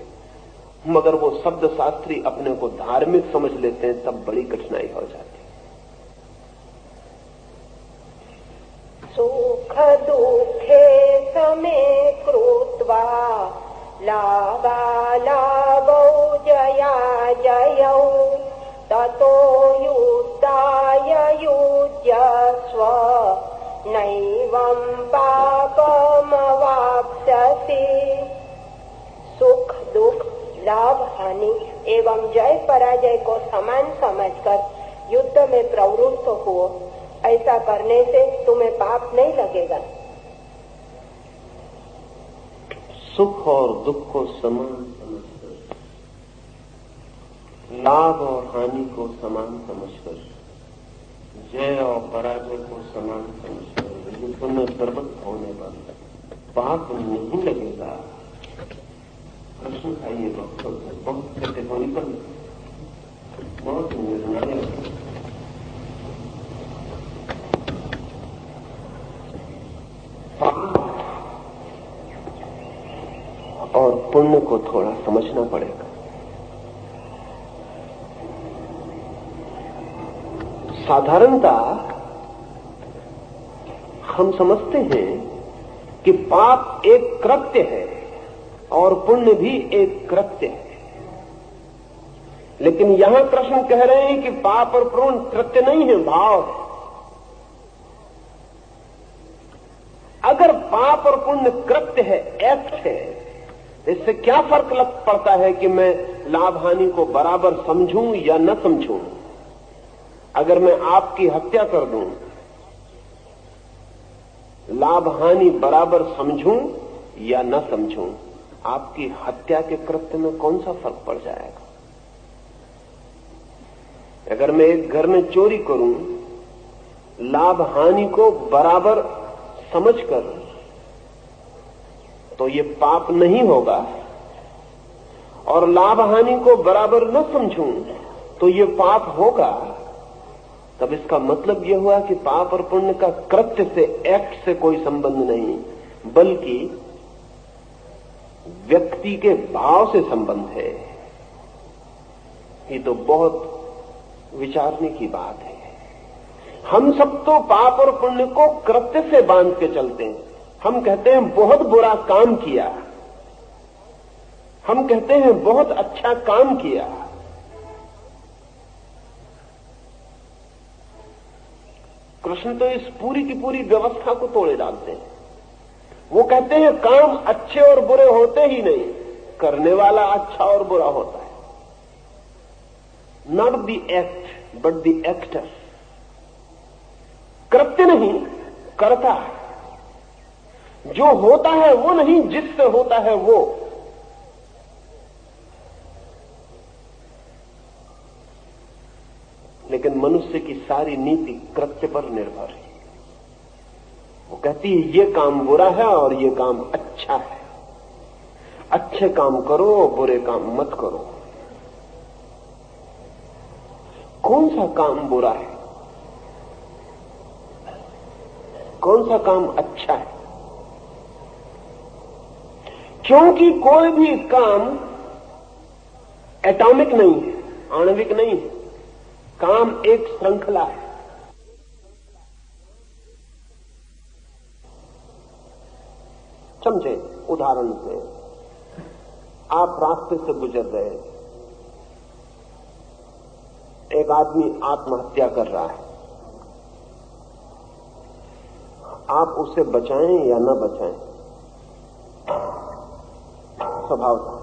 Speaker 2: मगर वो शब्द शास्त्री अपने को धार्मिक समझ लेते हैं, तब बड़ी कठिनाई हो जाती है।
Speaker 1: सुख दुखे समे कृत्वा लाभालाभौ जया जयौ ततो युद्धाय युज्यस्व नैवं पापमवाप्स्यसि। सुख दुख लाभ हानि एवं जय पराजय को समान समझकर युद्ध में प्रवृत्त हो, ऐसा करने से तुम्हें पाप नहीं लगेगा।
Speaker 2: सुख और दुख को समान समझकर, लाभ और हानि को समान समझकर, जय और पराजय को समान समझकर युद्ध में प्रवृत्त होने पर पाप नहीं लगेगा। प्रश्न था ये बहुत कैटेगोरिकल, बहुत निर्णायक। और पुण्य को थोड़ा समझना पड़ेगा। साधारणतः हम समझते हैं कि पाप एक कृत्य है और पुण्य भी एक कृत्य है, लेकिन यहां कृष्ण कह रहे हैं कि पाप और पुण्य कृत्य नहीं है, भाव है। अगर पाप और पुण्य कृत्य है, एक्ट है, इससे क्या फर्क पड़ता है कि मैं लाभ हानि को बराबर समझूं या न समझूं? अगर मैं आपकी हत्या कर दूं, लाभ हानि बराबर समझूं या न समझूं, आपकी हत्या के कृत्य में कौन सा फर्क पड़ जाएगा? अगर मैं एक घर में चोरी करूं, लाभ हानि को बराबर समझकर, तो ये पाप नहीं होगा, और लाभ हानि को बराबर न समझूं तो ये पाप होगा। तब इसका मतलब यह हुआ कि पाप और पुण्य का कृत्य से, एक्ट से कोई संबंध नहीं, बल्कि व्यक्ति के भाव से संबंध है। ये तो बहुत विचारने की बात है। हम सब तो पाप और पुण्य को कृत्य से बांध के चलते हैं। हम कहते हैं बहुत बुरा काम किया, हम कहते हैं बहुत अच्छा काम किया। कृष्ण तो इस पूरी की पूरी व्यवस्था को तोड़े डालते हैं। वो कहते हैं काम अच्छे और बुरे होते ही नहीं, करने वाला अच्छा और बुरा होता है। Not the act but the actor. कृत्य नहीं, कर्ता। जो होता है वो नहीं, जिससे होता है वो। लेकिन मनुष्य की सारी नीति कृत्य पर निर्भर है। वो कहती है ये काम बुरा है और ये काम अच्छा है, अच्छे काम करो बुरे काम मत करो। कौन सा काम बुरा है, कौन सा काम अच्छा है? क्योंकि कोई भी काम एटॉमिक नहीं है, आणविक नहीं है। काम एक श्रृंखला है। समझे? उदाहरण से, आप रास्ते से गुजर रहे, एक आदमी आत्महत्या कर रहा है, आप उसे बचाएं या न बचाएं, स्वभाव था।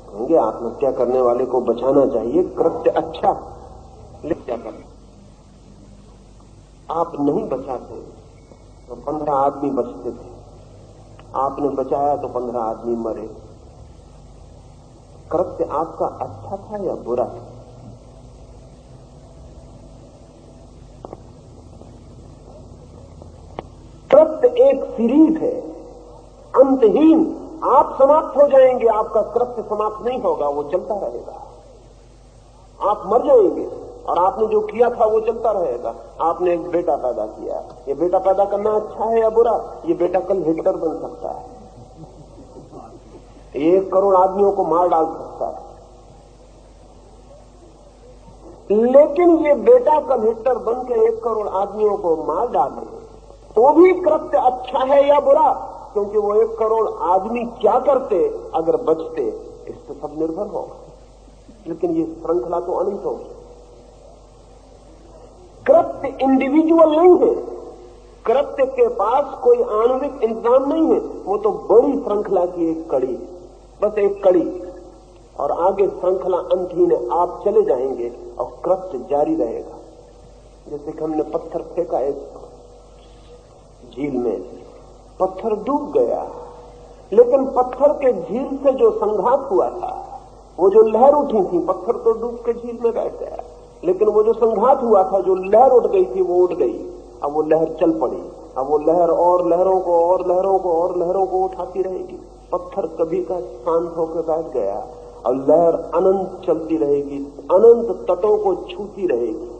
Speaker 2: कहेंगे आत्महत्या करने वाले को बचाना चाहिए, कृत्य अच्छा, लेकिन क्या करें, आप नहीं बचाते तो 15 आदमी बचते थे, आपने बचाया तो 15 आदमी मरे। कृत्य आपका अच्छा था या बुरा था? कृत्य एक सीरीज है, अंतहीन। आप समाप्त हो जाएंगे, आपका कृत्य समाप्त नहीं होगा, वो चलता रहेगा। आप मर जाएंगे और आपने जो किया था वो चलता रहेगा। आपने एक बेटा पैदा किया, ये बेटा पैदा करना अच्छा है या बुरा? ये बेटा कल हिटलर बन सकता है, 1 करोड़ आदमियों को मार डाल सकता है। लेकिन ये बेटा कल हिटलर बन के 1 करोड़ आदमियों को मार डाले तो भी कृत्य अच्छा है या बुरा? क्योंकि वो 1 करोड़ आदमी क्या करते अगर बचते, इस पर सब निर्भर होगा। लेकिन ये श्रृंखला तो अनंत होगी। कृत्य इंडिविजुअल नहीं है, कृत्य के पास कोई आणविक इंतजाम नहीं है, वो तो बड़ी श्रृंखला की एक कड़ी, बस एक कड़ी, और आगे श्रृंखला अंतहीन है। आप चले जाएंगे और कृत्य जारी रहेगा। जैसे कि हमने पत्थर फेंका एक झील में, पत्थर डूब गया, लेकिन पत्थर के झील से जो संघात हुआ था, वो जो लहर उठी थी, पत्थर तो डूब के झील में बैठ गया, लेकिन वो जो संघात हुआ था, जो लहर उठ गई थी, वो उठ गई। अब वो लहर चल पड़ी, अब वो लहर और लहरों को और लहरों को और लहरों को उठाती रहेगी। पत्थर कभी का शांत होकर बैठ गया और लहर अनंत चलती रहेगी, अनंत तटों को छूती रहेगी।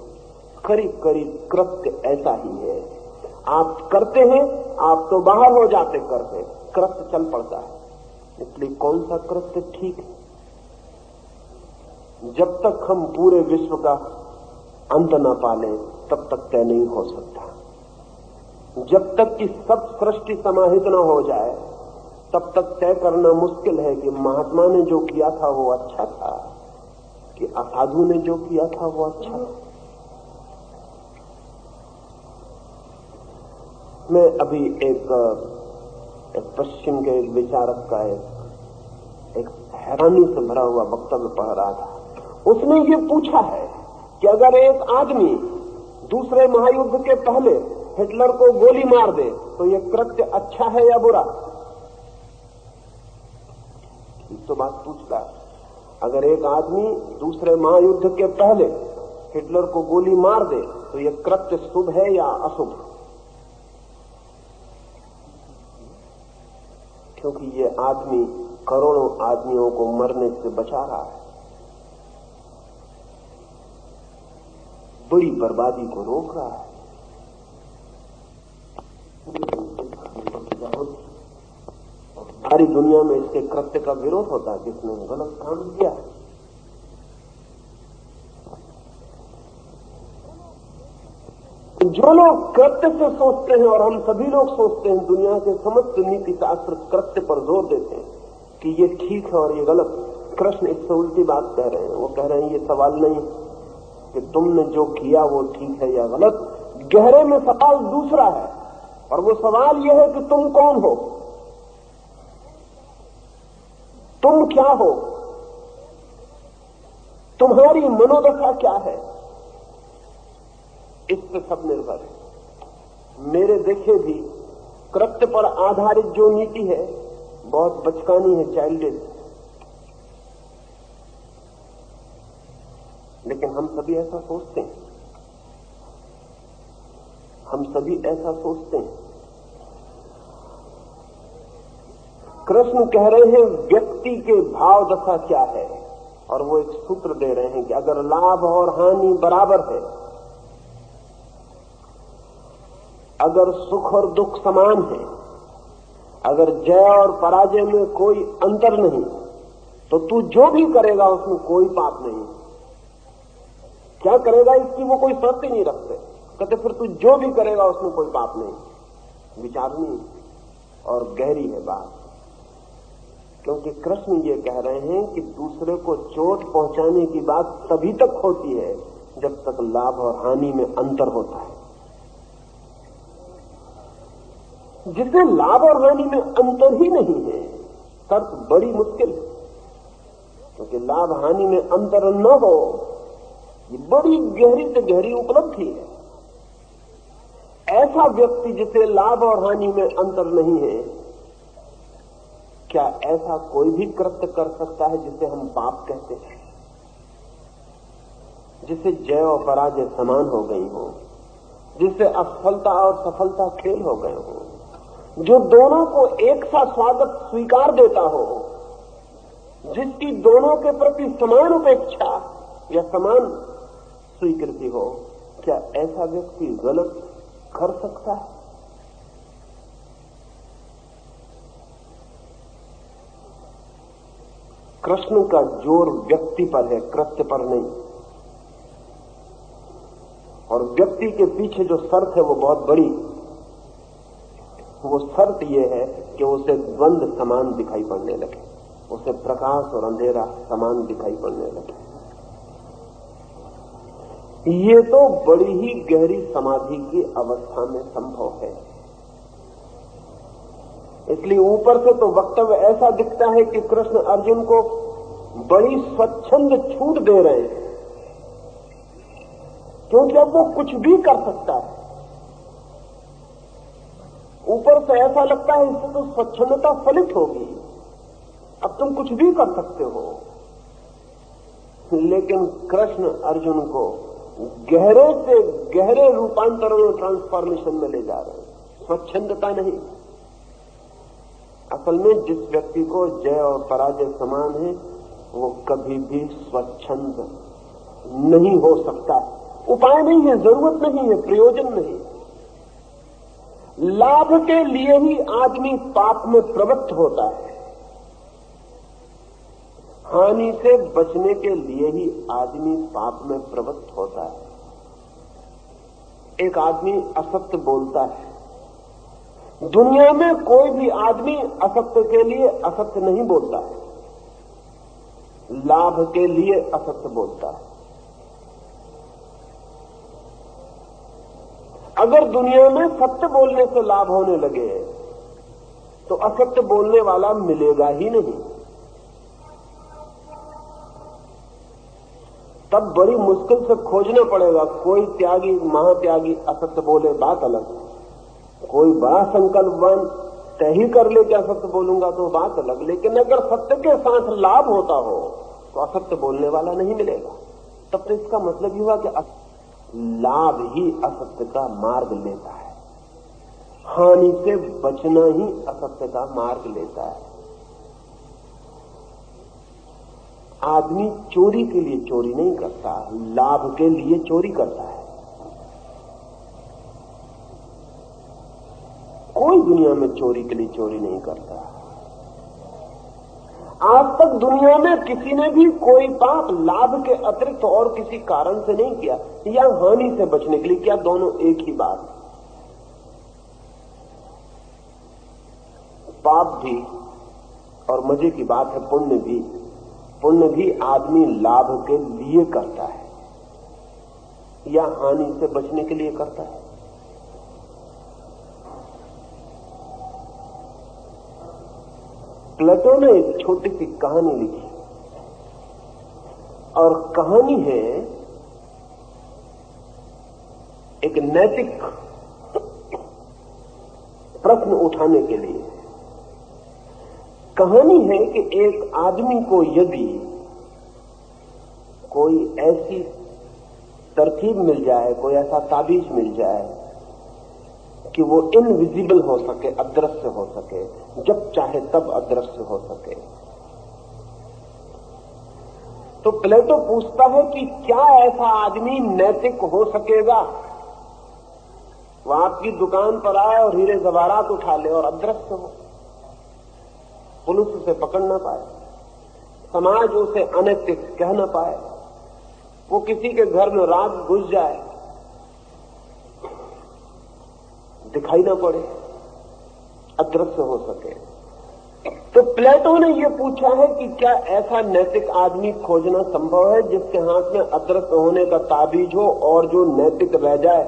Speaker 2: करीब करीब कृत्य ऐसा ही है। आप करते हैं, आप तो बाहर हो जाते करते, कृत्य चल पड़ता है। इसलिए कौन सा कृत्य ठीक है? जब तक हम पूरे विश्व का अंत न पालें तब तक तय नहीं हो सकता। जब तक कि सब सृष्टि समाहित न हो जाए तब तक तय करना मुश्किल है कि महात्मा ने जो किया था वो अच्छा था कि असाधु ने जो किया था वो अच्छा था। मैं अभी एक पश्चिम के एक विचारक का एक हैरानी से भरा हुआ वक्तव्य पढ़ रहा था। उसने ये पूछा है कि अगर एक आदमी दूसरे महायुद्ध के पहले हिटलर को गोली मार दे तो ये कृत्य अच्छा है या बुरा? तो बात पूछता है, अगर एक आदमी दूसरे महायुद्ध के पहले हिटलर को गोली मार दे तो ये कृत्य शुभ है या अशुभ? क्योंकि ये आदमी करोड़ों आदमियों को मरने से बचा रहा है, बड़ी बर्बादी को रोक रहा है। सारी दुनिया में इसके कृत्य का विरोध होता है, किसने गलत काम किया। जो लोग कृत्य से सोचते हैं, और हम सभी लोग सोचते हैं, दुनिया के समस्त नीति शास्त्र कृत्य पर जोर देते हैं कि ये ठीक है और ये गलत। कृष्ण इससे उल्टी बात कह रहे हैं। वो कह रहे हैं ये सवाल नहीं कि तुमने जो किया वो ठीक है या गलत, गहरे में सवाल दूसरा है, और वो सवाल यह है कि तुम कौन हो, तुम क्या हो, तुम्हारी मनोदशा क्या है। इस पे सब निर्भर है। मेरे देखे भी कृत्य पर आधारित जो नीति है बहुत बचकानी है, चाइल्डिश, लेकिन हम सभी ऐसा सोचते हैं, हम सभी ऐसा सोचते हैं। कृष्ण कह रहे हैं व्यक्ति के भाव दशा क्या है, और वो एक सूत्र दे रहे हैं कि अगर लाभ और हानि बराबर है, अगर सुख और दुख समान है, अगर जय और पराजय में कोई अंतर नहीं, तो तू जो भी करेगा उसमें कोई पाप नहीं। क्या करेगा इसकी वो कोई शर्त ही नहीं रखते, कहते फिर तू जो भी करेगा उसमें कोई पाप नहीं। विचारनी और गहरी है बात, क्योंकि कृष्ण ये कह रहे हैं कि दूसरे को चोट पहुंचाने की बात तभी तक होती है जब तक लाभ और हानि में अंतर होता है। जिसे लाभ और हानि में अंतर ही नहीं है, शर्त बड़ी मुश्किल है, क्योंकि लाभ हानि में अंतर न हो, ये बड़ी गहरी से गहरी उपलब्धि है। ऐसा व्यक्ति जिसे लाभ और हानि में अंतर नहीं है, क्या ऐसा कोई भी कृत्य कर सकता है जिसे हम पाप कहते हैं, जिसे जय और पराजय समान हो गई हो, जिससे असफलता और सफलता खेल हो गए हो, जो दोनों को एक सा स्वागत स्वीकार देता हो, जिसकी दोनों के प्रति समान उपेक्षा या समान स्वीकृति हो, क्या ऐसा व्यक्ति गलत कर सकता है? कृष्ण का जोर व्यक्ति पर है, कृत्य पर नहीं। और व्यक्ति के पीछे जो शर्त है वो बहुत बड़ी। वो शर्त ये है कि उसे द्वंद्व समान दिखाई पड़ने लगे, उसे प्रकाश और अंधेरा समान दिखाई पड़ने लगे। ये तो बड़ी ही गहरी समाधि की अवस्था में संभव है। इसलिए ऊपर से तो वक्तव्य ऐसा दिखता है कि कृष्ण अर्जुन को बड़ी स्वच्छंद छूट दे रहे हैं, क्योंकि अब वो कुछ भी कर सकता है। ऊपर से ऐसा लगता है इससे तो स्वच्छंदता फलित होगी, अब तुम कुछ भी कर सकते हो। लेकिन कृष्ण अर्जुन को गहरे से गहरे रूपांतरण और ट्रांसफॉर्मेशन में ले जा रहे हैं, स्वच्छंदता नहीं। असल में जिस व्यक्ति को जय और पराजय समान है, वो कभी भी स्वच्छंद नहीं हो सकता। उपाय नहीं है, जरूरत नहीं है, प्रयोजन नहीं। लाभ के लिए ही आदमी पाप में प्रवृत्त होता है, हानि से बचने के लिए ही आदमी पाप में प्रवृत्त होता है। एक आदमी असत्य बोलता है, दुनिया में कोई भी आदमी असत्य के लिए असत्य नहीं बोलता है, लाभ के लिए असत्य बोलता है। अगर दुनिया में सत्य बोलने से लाभ होने लगे तो असत्य बोलने वाला मिलेगा ही नहीं। तब बड़ी मुश्किल से खोजना पड़ेगा। कोई त्यागी महात्यागी असत्य बोले, बात अलग। कोई बड़ा संकल्पवान तय ही कर ले कि असत्य बोलूंगा तो बात अलग। लेकिन अगर सत्य के साथ लाभ होता हो तो असत्य बोलने वाला नहीं मिलेगा। तब तो इसका मतलब ये हुआ कि लाभ ही असत्य का मार्ग लेता है, हानि से बचना ही असत्य का मार्ग लेता है। आदमी चोरी के लिए चोरी नहीं करता, लाभ के लिए चोरी करता है। कोई दुनिया में चोरी के लिए चोरी नहीं करता। आज तक दुनिया में किसी ने भी कोई पाप लाभ के अतिरिक्त और किसी कारण से नहीं किया, या हानि से बचने के लिए किया। दोनों एक ही बात। पाप भी और मजे की बात है पुण्य भी आदमी लाभ के लिए करता है या हानि से बचने के लिए करता है। प्लेटो ने एक छोटी सी कहानी लिखी, और कहानी है एक नैतिक प्रश्न उठाने के लिए। कहानी है कि एक आदमी को यदि कोई ऐसी तरकीब मिल जाए, कोई ऐसा ताबीज मिल जाए कि वो इनविजिबल हो सके, अदृश्य हो सके, जब चाहे तब अदृश्य हो सके, तो प्लेटो पूछता है कि क्या ऐसा आदमी नैतिक हो सकेगा? वो आपकी दुकान पर आए और हीरे जवाहरात उठा ले और अदृश्य हो, पुलिस उसे पकड़ ना पाए, समाज उसे अनैतिक कह ना पाए, वो किसी के घर में रात घुस जाए, दिखाई ना पड़े, अदृश्य हो सके। तो प्लेटो ने यह पूछा है कि क्या ऐसा नैतिक आदमी खोजना संभव है जिसके हाथ में अदृश्य होने का ताबीज हो और जो नैतिक रह जाए?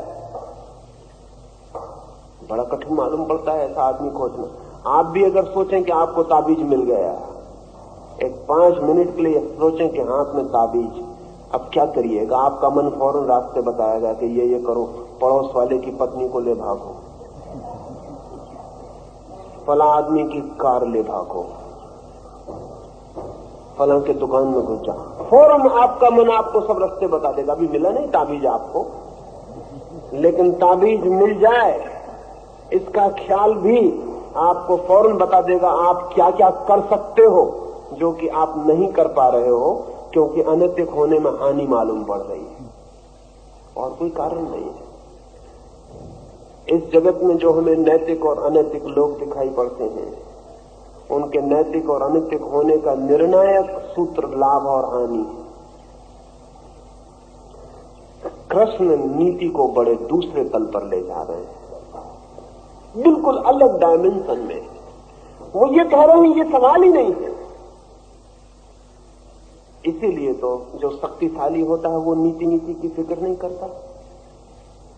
Speaker 2: बड़ा कठिन मालूम पड़ता है ऐसा आदमी खोजना। आप भी अगर सोचें कि आपको ताबीज मिल गया, एक 5 मिनट के लिए सोचें कि हाथ में ताबीज, अब क्या करिएगा? आपका मन फौरन रास्ते बताएगा कि ये करो, पड़ोस वाले की पत्नी को ले भागो, फला आदमी की कार ले भागो, फला के दुकान में घुस जाओ। फौरन आपका मन आपको सब रास्ते बता देगा। अभी मिला नहीं ताबीज आपको, लेकिन ताबीज मिल जाए इसका ख्याल भी आपको फौरन बता देगा आप क्या क्या कर सकते हो जो कि आप नहीं कर पा रहे हो, क्योंकि अनैतिक होने में हानि मालूम पड़ रही है और कोई कारण नहीं है। इस जगत में जो हमें नैतिक और अनैतिक लोग दिखाई पड़ते हैं, उनके नैतिक और अनैतिक होने का निर्णायक सूत्र लाभ और हानि है। कृष्ण नीति को बड़े दूसरे तल पर ले जा रहे हैं, बिल्कुल अलग डायमेंशन में। वो ये कह रहे हैं ये सवाल ही नहीं है। इसीलिए तो जो शक्तिशाली होता है वो नीति की फिक्र नहीं करता।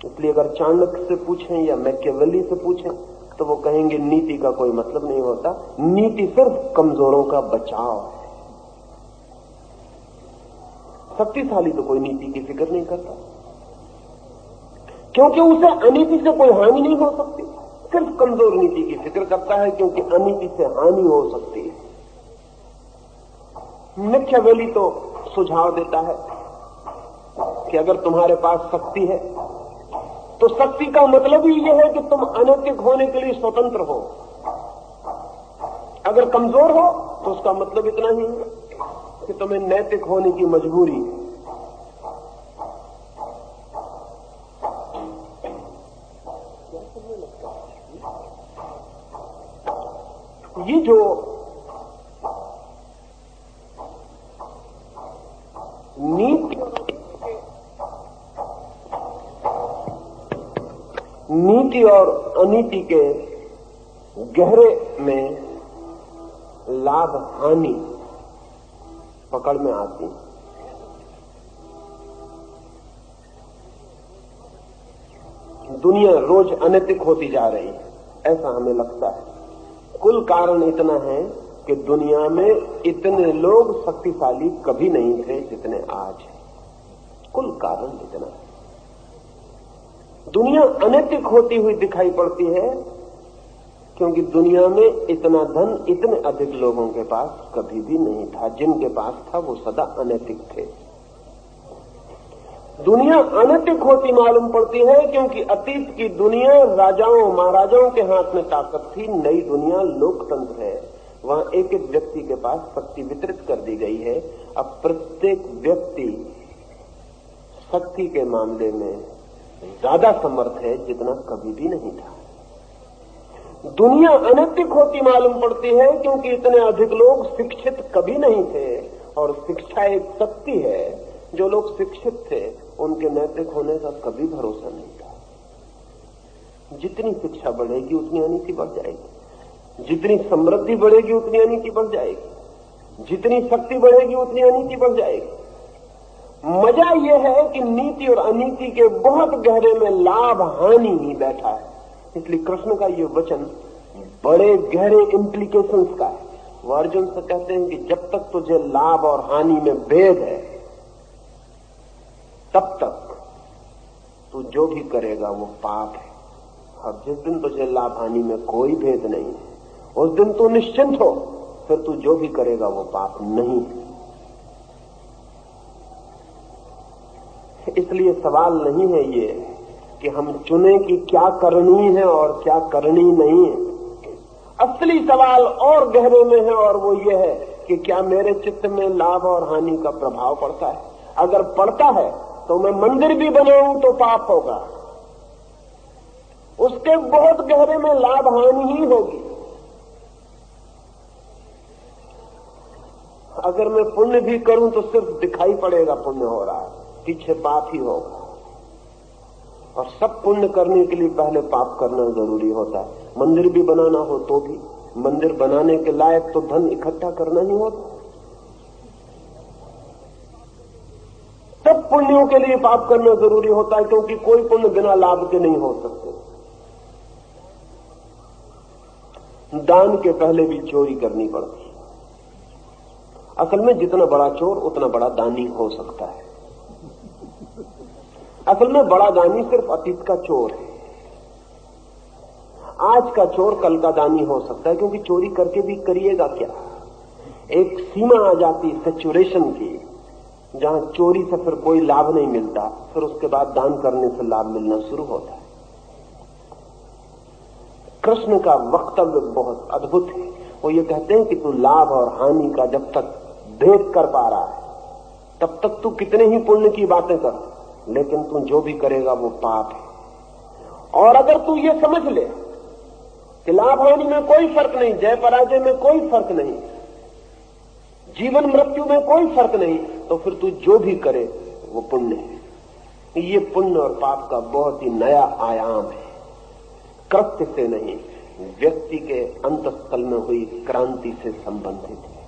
Speaker 2: इसलिए अगर चाणक्य से पूछें या मैकियावेली से पूछें तो वो कहेंगे नीति का कोई मतलब नहीं होता, नीति सिर्फ कमजोरों का बचाव है। शक्तिशाली तो कोई नीति की फिक्र नहीं करता, क्योंकि उसे अनीति से कोई हानि नहीं हो सकती। सिर्फ कमजोर नीति की फिक्र करता है, क्योंकि अनीति से हानि हो सकती है। मैकियावेली तो सुझाव देता है कि अगर तुम्हारे पास शक्ति है तो शक्ति का मतलब ही यह है कि तुम अनैतिक होने के लिए स्वतंत्र हो। अगर कमजोर हो तो उसका मतलब इतना ही है कि तुम्हें नैतिक होने की मजबूरी है। ये जो नीति और अनीति के गहरे में लाभ हानि पकड़ में आती, दुनिया रोज अनैतिक होती जा रही है, ऐसा हमें लगता है। कुल कारण इतना है कि दुनिया में इतने लोग शक्तिशाली कभी नहीं थे जितने आज हैं। कुल कारण इतना है। दुनिया अनैतिक होती हुई दिखाई पड़ती है क्योंकि दुनिया में इतना धन इतने अधिक लोगों के पास कभी भी नहीं था। जिनके पास था वो सदा अनैतिक थे। दुनिया अनैतिक होती मालूम पड़ती है क्योंकि अतीत की दुनिया राजाओं महाराजाओं के हाथ में ताकत थी। नई दुनिया लोकतंत्र है, वहां एक एक व्यक्ति के पास शक्ति वितरित कर दी गई है। अब प्रत्येक व्यक्ति शक्ति के मामले में ज्यादा समर्थ है जितना कभी भी नहीं था। दुनिया अनैतिक होती मालूम पड़ती है क्योंकि इतने अधिक लोग शिक्षित कभी नहीं थे, और शिक्षा एक शक्ति है। जो लोग शिक्षित थे उनके नैतिक होने का कभी भरोसा नहीं था। जितनी शिक्षा बढ़ेगी उतनी अनीति बढ़ जाएगी, जितनी समृद्धि बढ़ेगी उतनी अनीति बढ़ जाएगी, जितनी शक्ति बढ़ेगी उतनी अनीति बढ़ जाएगी। मजा यह है कि नीति और अनीति के बहुत गहरे में लाभ हानि ही बैठा है। इसलिए कृष्ण का ये वचन बड़े गहरे इंप्लीकेशंस का है। वो अर्जुन से कहते हैं कि जब तक तुझे लाभ और हानि में भेद है तब तक तू जो भी करेगा वो पाप है। और जिस दिन तुझे लाभ हानि में कोई भेद नहीं है उस दिन तू निश्चिंत हो, फिर तू जो भी करेगा वो पाप नहीं है। इसलिए सवाल नहीं है ये कि हम चुने कि क्या करनी है और क्या करनी नहीं है। असली सवाल और गहरे में है, और वो ये है कि क्या मेरे चित्त में लाभ और हानि का प्रभाव पड़ता है। अगर पड़ता है तो मैं मंदिर भी बनाऊं तो पाप होगा, उसके बहुत गहरे में लाभ हानि ही होगी। अगर मैं पुण्य भी करूं तो सिर्फ दिखाई पड़ेगा पुण्य हो रहा है, पीछे पाप ही होगा। और सब पुण्य करने के लिए पहले पाप करना जरूरी होता है। मंदिर भी बनाना हो तो भी, मंदिर बनाने के लायक तो धन इकट्ठा करना ही होता। सब पुण्यों के लिए पाप करना जरूरी होता है, क्योंकि कोई पुण्य बिना लाभ के नहीं हो सकते। दान के पहले भी चोरी करनी पड़ती। असल में जितना बड़ा चोर उतना बड़ा दानी हो सकता है। असल में बड़ा दानी सिर्फ अतीत का चोर है। आज का चोर कल का दानी हो सकता है, क्योंकि चोरी करके भी करिएगा क्या। एक सीमा आ जाती सैचुरेशन की, जहां चोरी से फिर कोई लाभ नहीं मिलता, फिर उसके बाद दान करने से लाभ मिलना शुरू होता है। कृष्ण का वक्तव्य बहुत अद्भुत है। वो ये कहते हैं कि तू लाभ और हानि का जब तक भेद कर पा रहा है तब तक तू कितने ही पुण्य की बातें कर, लेकिन तू जो भी करेगा वो पाप है। और अगर तू ये समझ ले कि लाभ हानि में कोई फर्क नहीं, जय पराजय में कोई फर्क नहीं, जीवन मृत्यु में कोई फर्क नहीं, तो फिर तू जो भी करे वो पुण्य है। ये पुण्य और पाप का बहुत ही नया आयाम है। कृत्य से नहीं, व्यक्ति के अंतस्थल में हुई क्रांति से संबंधित है।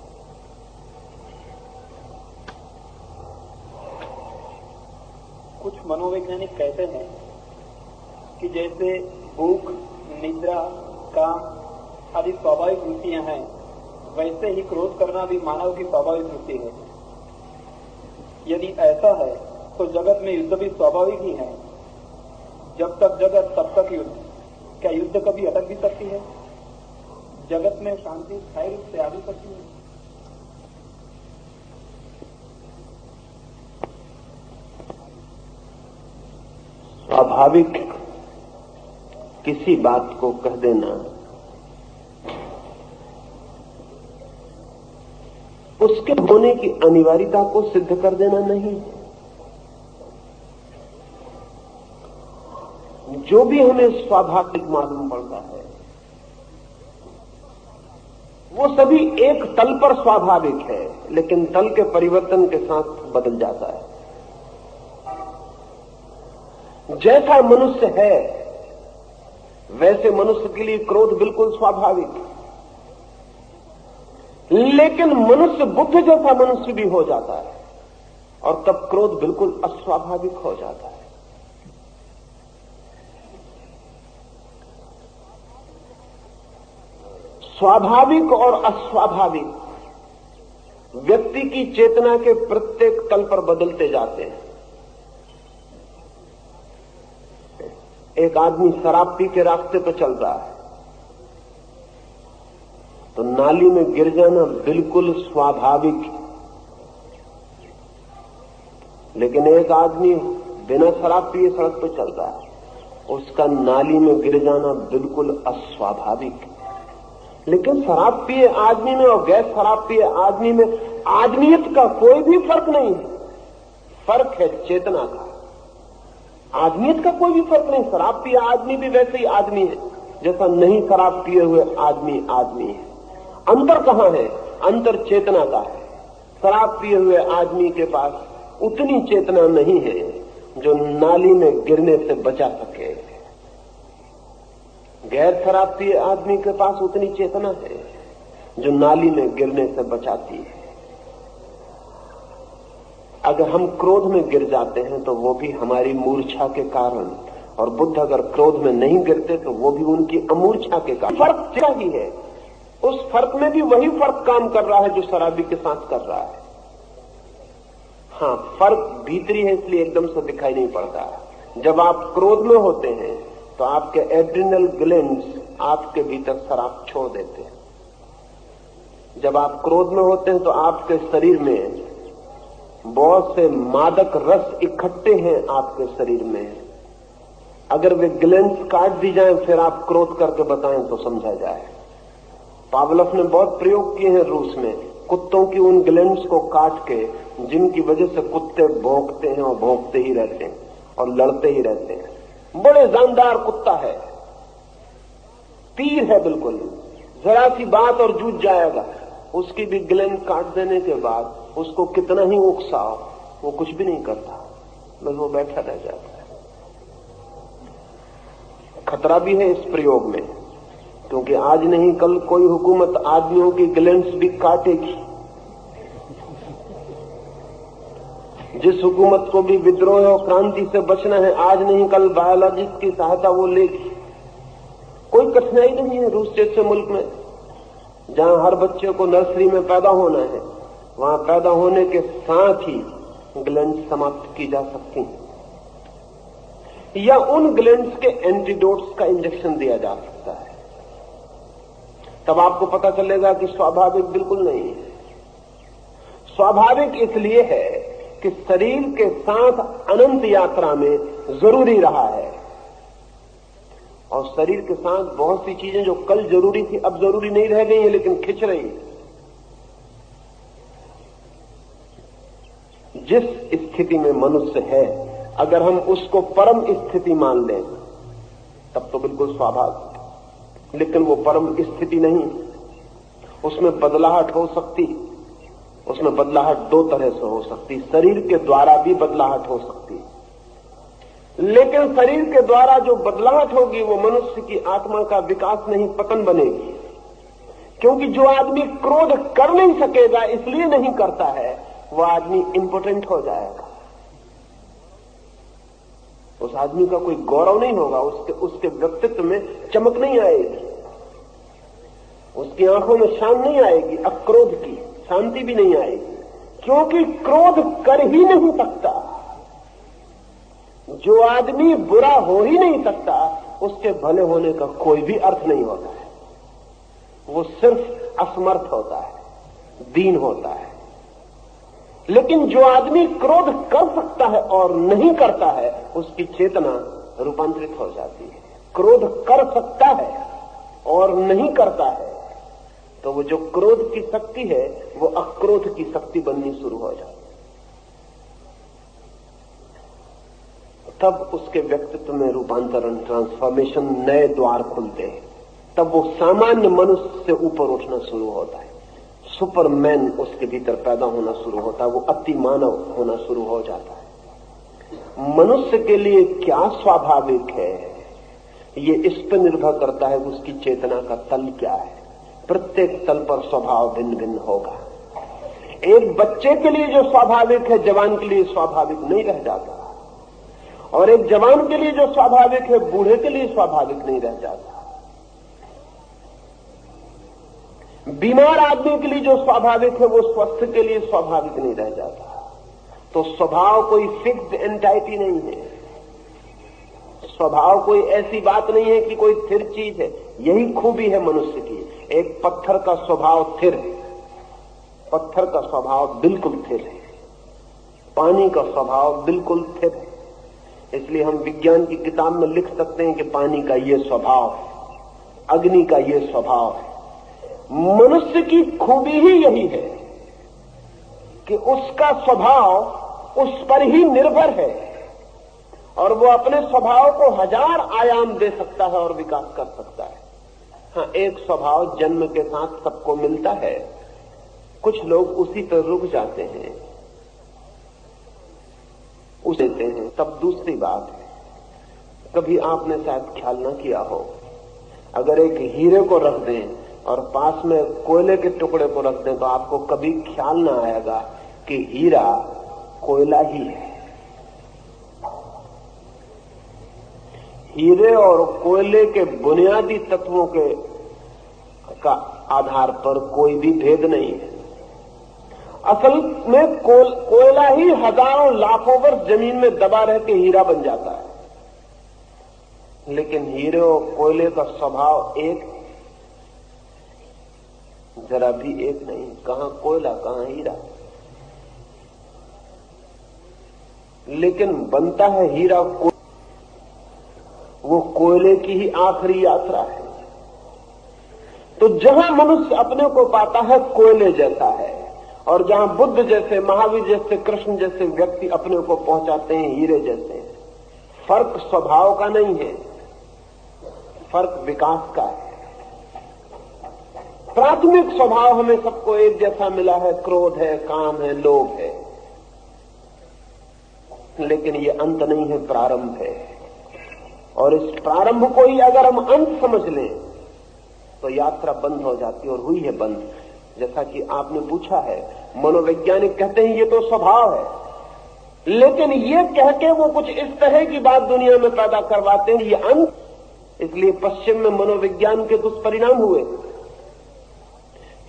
Speaker 3: कुछ मनोवैज्ञानिक कहते हैं कि जैसे भूख, निद्रा, काम आदि स्वाभाविक वृत्तियां हैं, वैसे ही क्रोध करना भी मानव की स्वाभाविक वृत्ति है। यदि ऐसा है तो जगत में युद्ध भी स्वाभाविक ही है। जब तक जगत तब तक युद्ध। क्या युद्ध कभी अटक भी सकती है? जगत में शांति स्थायी रूप से आ भी सकती है?
Speaker 2: स्वाभाविक किसी बात को कह देना उसके होने की अनिवार्यता को सिद्ध कर देना नहीं। जो भी हमें स्वाभाविक मालूम पड़ता है वो सभी एक तल पर स्वाभाविक है, लेकिन तल के परिवर्तन के साथ बदल जाता है। जैसा मनुष्य है वैसे मनुष्य के लिए क्रोध बिल्कुल स्वाभाविक है, लेकिन मनुष्य बुद्ध जैसा मनुष्य भी हो जाता है और तब क्रोध बिल्कुल अस्वाभाविक हो जाता है। स्वाभाविक और अस्वाभाविक व्यक्ति की चेतना के प्रत्येक तल पर बदलते जाते हैं। एक आदमी शराब पी के रास्ते पर चल रहा है तो नाली में गिर जाना बिल्कुल स्वाभाविक है, लेकिन एक आदमी बिना शराब पिए सड़क पर चल रहा है उसका नाली में गिर जाना बिल्कुल अस्वाभाविक है। लेकिन शराब पिए आदमी में और गैर शराब पिए आदमी में आदमियत का कोई भी फर्क नहीं है। फर्क है चेतना का, आदमियत का कोई भी फर्क नहीं। शराब पिए आदमी भी वैसे ही आदमी है जैसा नहीं शराब पिए हुए आदमी आदमी है। अंतर कहां है? अंतर चेतना का है। शराब पिए हुए आदमी के पास उतनी चेतना नहीं है जो नाली में गिरने से बचा सके। गैर शराब पिए आदमी के पास उतनी चेतना है जो नाली में गिरने से बचाती है। अगर हम क्रोध में गिर जाते हैं तो वो भी हमारी मूर्छा के कारण, और बुद्ध अगर क्रोध में नहीं गिरते तो वो भी उनकी अमूर्छा के कारण। फर्क क्या ही है? उस फर्क में भी वही फर्क काम कर रहा है जो शराबी के साथ कर रहा है। हाँ, फर्क भीतरी है इसलिए एकदम से दिखाई नहीं पड़ता। जब आप क्रोध में होते हैं तो आपके एड्रिनल ग्लैंड्स आपके भीतर शराब छोड़ देते हैं। जब आप क्रोध में होते हैं तो आपके शरीर में बहुत से मादक रस इकट्ठे हैं आपके शरीर में। अगर वे ग्लैंड्स काट दी जाएं फिर आप क्रोध करके बताएं तो समझा जाए। पावलोव ने बहुत प्रयोग किए हैं रूस में, कुत्तों की उन ग्लैंड्स को काट के जिनकी वजह से कुत्ते भौंकते हैं और भौंकते ही रहते हैं और लड़ते ही रहते हैं। बड़े जानदार कुत्ता है, तीर है बिल्कुल, जरा सी बात और जूझ जाएगा। उसकी भी ग्लैंड काट देने के बाद उसको कितना ही उकसाओ वो कुछ भी नहीं करता, बस वो बैठा रह जाता है। खतरा भी है इस प्रयोग में, क्योंकि आज नहीं कल कोई हुकूमत आदमियों की ग्लैंड्स भी काटेगी। जिस हुकूमत को भी विद्रोह और क्रांति से बचना है, आज नहीं कल बायोलॉजिस्ट की सहायता वो लेगी। कोई कठिनाई नहीं है। रूस जैसे मुल्क में जहां हर बच्चे को नर्सरी में पैदा होना है, वहां पैदा होने के साथ ही ग्लैंड समाप्त की जा सकती हैं, या उन ग्लैंड्स के एंटीडोट्स का इंजेक्शन दिया जा सकता है। तब आपको पता चलेगा कि स्वाभाविक बिल्कुल नहीं है। स्वाभाविक इसलिए है कि शरीर के साथ अनंत यात्रा में जरूरी रहा है, और शरीर के साथ बहुत सी चीजें जो कल जरूरी थी अब जरूरी नहीं रह गई हैं, लेकिन खिंच रही है। जिस स्थिति में मनुष्य है, अगर हम उसको परम स्थिति मान लें तब तो बिल्कुल स्वाभाविक, लेकिन वो परम स्थिति नहीं। उसमें बदलाहट हो सकती, उसमें बदलाहट दो तरह से हो सकती। शरीर के द्वारा भी बदलाहट हो सकती, लेकिन शरीर के द्वारा जो बदलाहट होगी वो मनुष्य की आत्मा का विकास नहीं, पतन बनेगी। क्योंकि जो आदमी क्रोध कर नहीं सकेगा इसलिए नहीं करता है, वो आदमी इंपोर्टेंट हो जाएगा। उस आदमी का कोई गौरव नहीं होगा, उसके व्यक्तित्व में चमक नहीं आएगी, उसकी आंखों में शान नहीं आएगी, अक्रोध की शांति भी नहीं आएगी, क्योंकि क्रोध कर ही नहीं सकता। जो आदमी बुरा हो ही नहीं सकता उसके भले होने का कोई भी अर्थ नहीं होता है। वो सिर्फ असमर्थ होता है, दीन होता है। लेकिन जो आदमी क्रोध कर सकता है और नहीं करता है, उसकी चेतना रूपांतरित हो जाती है। क्रोध कर सकता है और नहीं करता है तो वो जो क्रोध की शक्ति है वो अक्रोध की शक्ति बननी शुरू हो जाती है। तब उसके व्यक्तित्व में रूपांतरण, ट्रांसफॉर्मेशन, नए द्वार खुलते हैं। तब वो सामान्य मनुष्य से ऊपर उठना शुरू होता है। सुपरमैन उसके भीतर पैदा होना शुरू होता है, वो अति मानव होना शुरू हो जाता है। मनुष्य के लिए क्या स्वाभाविक है ये इस पर निर्भर करता है कि उसकी चेतना का तल क्या है। प्रत्येक तल पर स्वभाव भिन्न भिन्न होगा। एक बच्चे के लिए जो स्वाभाविक है जवान के लिए स्वाभाविक नहीं रह जाता, और एक जवान के लिए जो स्वाभाविक है बूढ़े के लिए स्वाभाविक नहीं रह जाता। बीमार आदमी के लिए जो स्वाभाविक है वो स्वस्थ के लिए स्वाभाविक नहीं रह जाता। तो स्वभाव कोई फिक्स्ड एंटाइटी नहीं है, स्वभाव कोई ऐसी बात नहीं है कि कोई स्थिर चीज है। यही खूबी है मनुष्य की। एक पत्थर का स्वभाव स्थिर है, पत्थर का स्वभाव बिल्कुल स्थिर है, पानी का स्वभाव बिल्कुल स्थिर है। इसलिए हम विज्ञान की किताब में लिख सकते हैं कि पानी का ये स्वभाव है, अग्नि का ये स्वभाव है। मनुष्य की खूबी ही यही है कि उसका स्वभाव उस पर ही निर्भर है, और वो अपने स्वभाव को 1000 आयाम दे सकता है और विकास कर सकता है। हाँ, एक स्वभाव जन्म के साथ सबको मिलता है, कुछ लोग उसी पर रुक जाते हैं, उसे देते हैं, तब दूसरी बात है। कभी आपने शायद ख्याल ना किया हो, अगर एक हीरे को रख दें और पास में कोयले के टुकड़े को रख दें तो आपको कभी ख्याल ना आएगा कि हीरा कोयला ही है। हीरे और कोयले के बुनियादी तत्वों के का आधार पर कोई भी भेद नहीं है। असल में कोयला ही हजारों लाखों वर्ष जमीन में दबा रह के हीरा बन जाता है, लेकिन हीरे और कोयले का स्वभाव एक, जरा भी एक नहीं। कहां कोयला कहां हीरा, लेकिन बनता है हीरा। वो कोयले की ही आखिरी यात्रा है। तो जहां मनुष्य अपने को पाता है कोयले जैसा है, और जहां बुद्ध जैसे, महावीर जैसे, कृष्ण जैसे व्यक्ति अपने को पहुंचाते हैं हीरे जैसे। फर्क स्वभाव का नहीं है, फर्क विकास का है। प्राथमिक स्वभाव हमें सबको एक जैसा मिला है, क्रोध है, काम है, लोभ है, लेकिन ये अंत नहीं है, प्रारंभ है। और इस प्रारंभ को ही अगर हम अंत समझ लें तो यात्रा बंद हो जाती है, और हुई है बंद। जैसा कि आपने पूछा है, मनोवैज्ञानिक कहते हैं ये तो स्वभाव है, लेकिन ये कह के वो कुछ इस तरह की बात दुनिया में पैदा करवाते हैं, ये अंत। इसलिए पश्चिम में मनोविज्ञान के दुष्परिणाम हुए।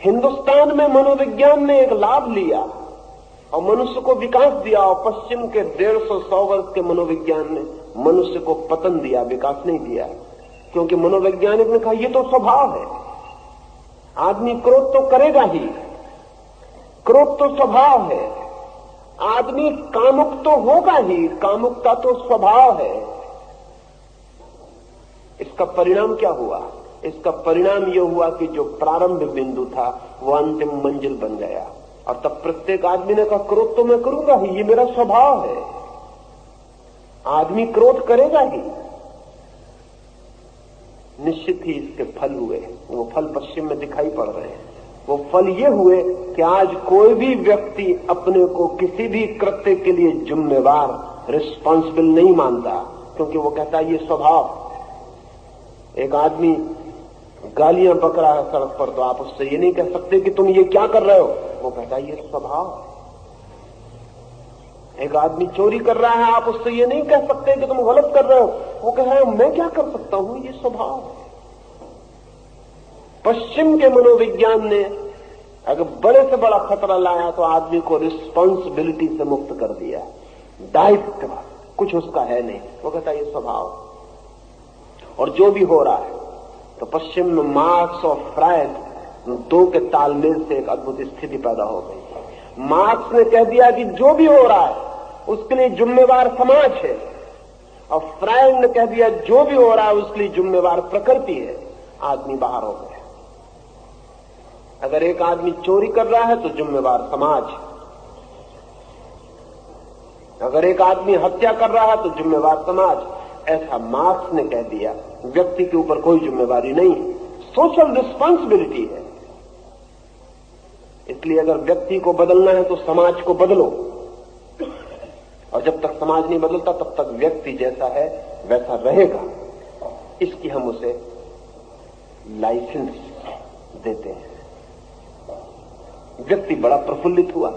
Speaker 2: हिंदुस्तान में मनोविज्ञान ने एक लाभ लिया और मनुष्य को विकास दिया, और पश्चिम के 150-100 वर्ष के मनोविज्ञान ने मनुष्य को पतन दिया, विकास नहीं दिया। क्योंकि मनोवैज्ञानिक ने कहा ये तो स्वभाव है, आदमी क्रोध तो करेगा ही, क्रोध तो स्वभाव है, आदमी कामुक तो होगा ही, कामुकता तो स्वभाव है। इसका परिणाम क्या हुआ? इसका परिणाम यह हुआ कि जो प्रारंभ बिंदु था वो अंतिम मंजिल बन गया, और तब प्रत्येक आदमी ने कहा क्रोध तो मैं करूंगा ही, ये मेरा स्वभाव है, आदमी क्रोध करेगा ही। निश्चित ही इसके फल हुए, वो फल पश्चिम में दिखाई पड़ रहे हैं। वो फल ये हुए कि आज कोई भी व्यक्ति अपने को किसी भी कृत्य के लिए जिम्मेवार, रिस्पॉन्सिबल नहीं मानता, क्योंकि वो कहता है ये स्वभाव। एक आदमी गालियां बक रहा है सड़क पर, तो आप उससे ये नहीं कह सकते कि तुम ये क्या कर रहे हो, वो कहता है ये स्वभाव। एक आदमी चोरी कर रहा है, आप उससे ये नहीं कह सकते कि तुम गलत कर रहे हो, वो कह रहा है मैं क्या कर सकता हूं, ये स्वभाव है। पश्चिम के मनोविज्ञान ने अगर बड़े से बड़ा खतरा लाया तो आदमी को रिस्पॉन्सिबिलिटी से मुक्त कर दिया, दायित्व कुछ उसका है नहीं, वो कहता है ये स्वभाव। और जो भी हो रहा है, तो पश्चिम में मार्क्स और फ्रायड दो के तालमेल से एक अद्भुत स्थिति पैदा हो गई। मार्क्स ने कह दिया कि जो भी हो रहा है उसके लिए जिम्मेवार समाज है, और फ्रायड ने कह दिया जो भी हो रहा है उसके लिए जिम्मेवार प्रकृति है। आदमी बाहर हो गया। अगर एक आदमी चोरी कर रहा है तो जिम्मेवार समाज, अगर एक आदमी हत्या कर रहा है तो जिम्मेवार समाज। ऐसा मार्क्स ने कह दिया, व्यक्ति के ऊपर कोई जिम्मेवारी नहीं, सोशल रिस्पॉन्सिबिलिटी है। इसलिए अगर व्यक्ति को बदलना है तो समाज को बदलो, और जब तक समाज नहीं बदलता तब तक व्यक्ति जैसा है वैसा रहेगा। इसकी हम उसे लाइसेंस देते हैं। व्यक्ति बड़ा प्रफुल्लित हुआ,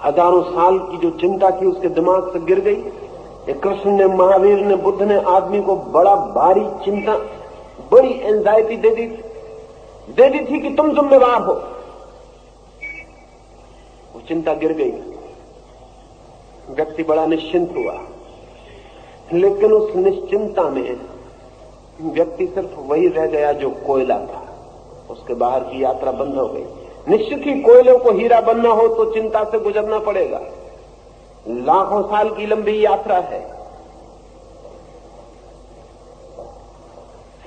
Speaker 2: हजारों साल की जो चिंता की उसके दिमाग से गिर गई। कृष्ण ने, महावीर ने, बुद्ध ने आदमी को बड़ा भारी चिंता, बड़ी एंजाइटी दे दी थी कि तुम जिम्मेवार हो। वो चिंता गिर गई, व्यक्ति बड़ा निश्चिंत हुआ। लेकिन उस निश्चिंता में व्यक्ति सिर्फ वही रह गया जो कोयला था, उसके बाहर की यात्रा बंद हो गई। निश्चित ही कोयले को हीरा बनना हो तो चिंता से गुजरना पड़ेगा, लाखों साल की लंबी यात्रा है।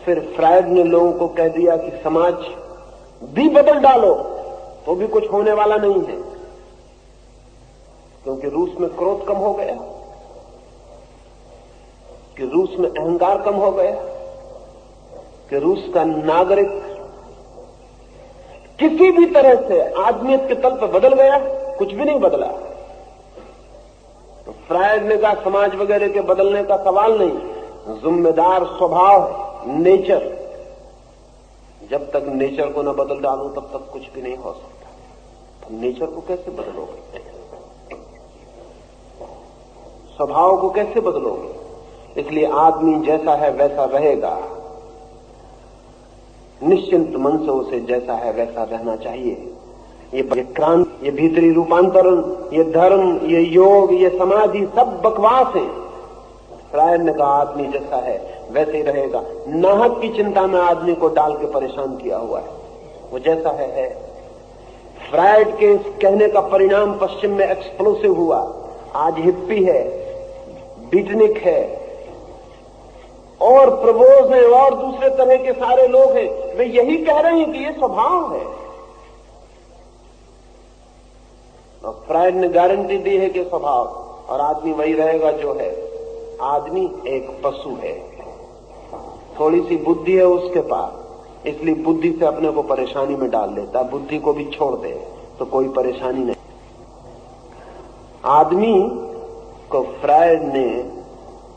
Speaker 2: फिर फ्रायड ने लोगों को कह दिया कि समाज भी बदल डालो तो भी कुछ होने वाला नहीं है, क्योंकि रूस में क्रोध कम हो गया, कि रूस में अहंकार कम हो गया, कि रूस का नागरिक किसी भी तरह से आदमियत के तल पर बदल गया। कुछ भी नहीं बदला। तो फ्रायड ने कहा समाज वगैरह के बदलने का सवाल नहीं, जिम्मेदार स्वभाव, नेचर। जब तक नेचर को न बदल डालो तब तक कुछ भी नहीं हो सकता। तो नेचर को कैसे बदलोगे, स्वभाव को कैसे बदलोगे? इसलिए आदमी जैसा है वैसा रहेगा, निश्चिंत मन से उसे जैसा है वैसा रहना चाहिए। ये क्रांति, ये भीतरी रूपांतरण, ये धर्म, ये योग, ये समाधि सब बकवास है। फ्रायड ने कहा आदमी जैसा है वैसे ही रहेगा। नाहक की चिंता में आदमी को डाल के परेशान किया हुआ है, वो जैसा है। फ्रायड के इस कहने का परिणाम पश्चिम में एक्सप्लोसिव हुआ। आज हिप्पी है, बीटनिक है, और प्रबोध है, और दूसरे तरह के सारे लोग हैं, वे यही कह रहे हैं कि ये स्वभाव है। और फ्रायड ने गारंटी दी है कि स्वभाव, और आदमी वही रहेगा जो है। आदमी एक पशु है, थोड़ी सी बुद्धि है उसके पास, इसलिए बुद्धि से अपने को परेशानी में डाल लेता। बुद्धि को भी छोड़ दे तो कोई परेशानी नहीं। आदमी को फ्रायड ने,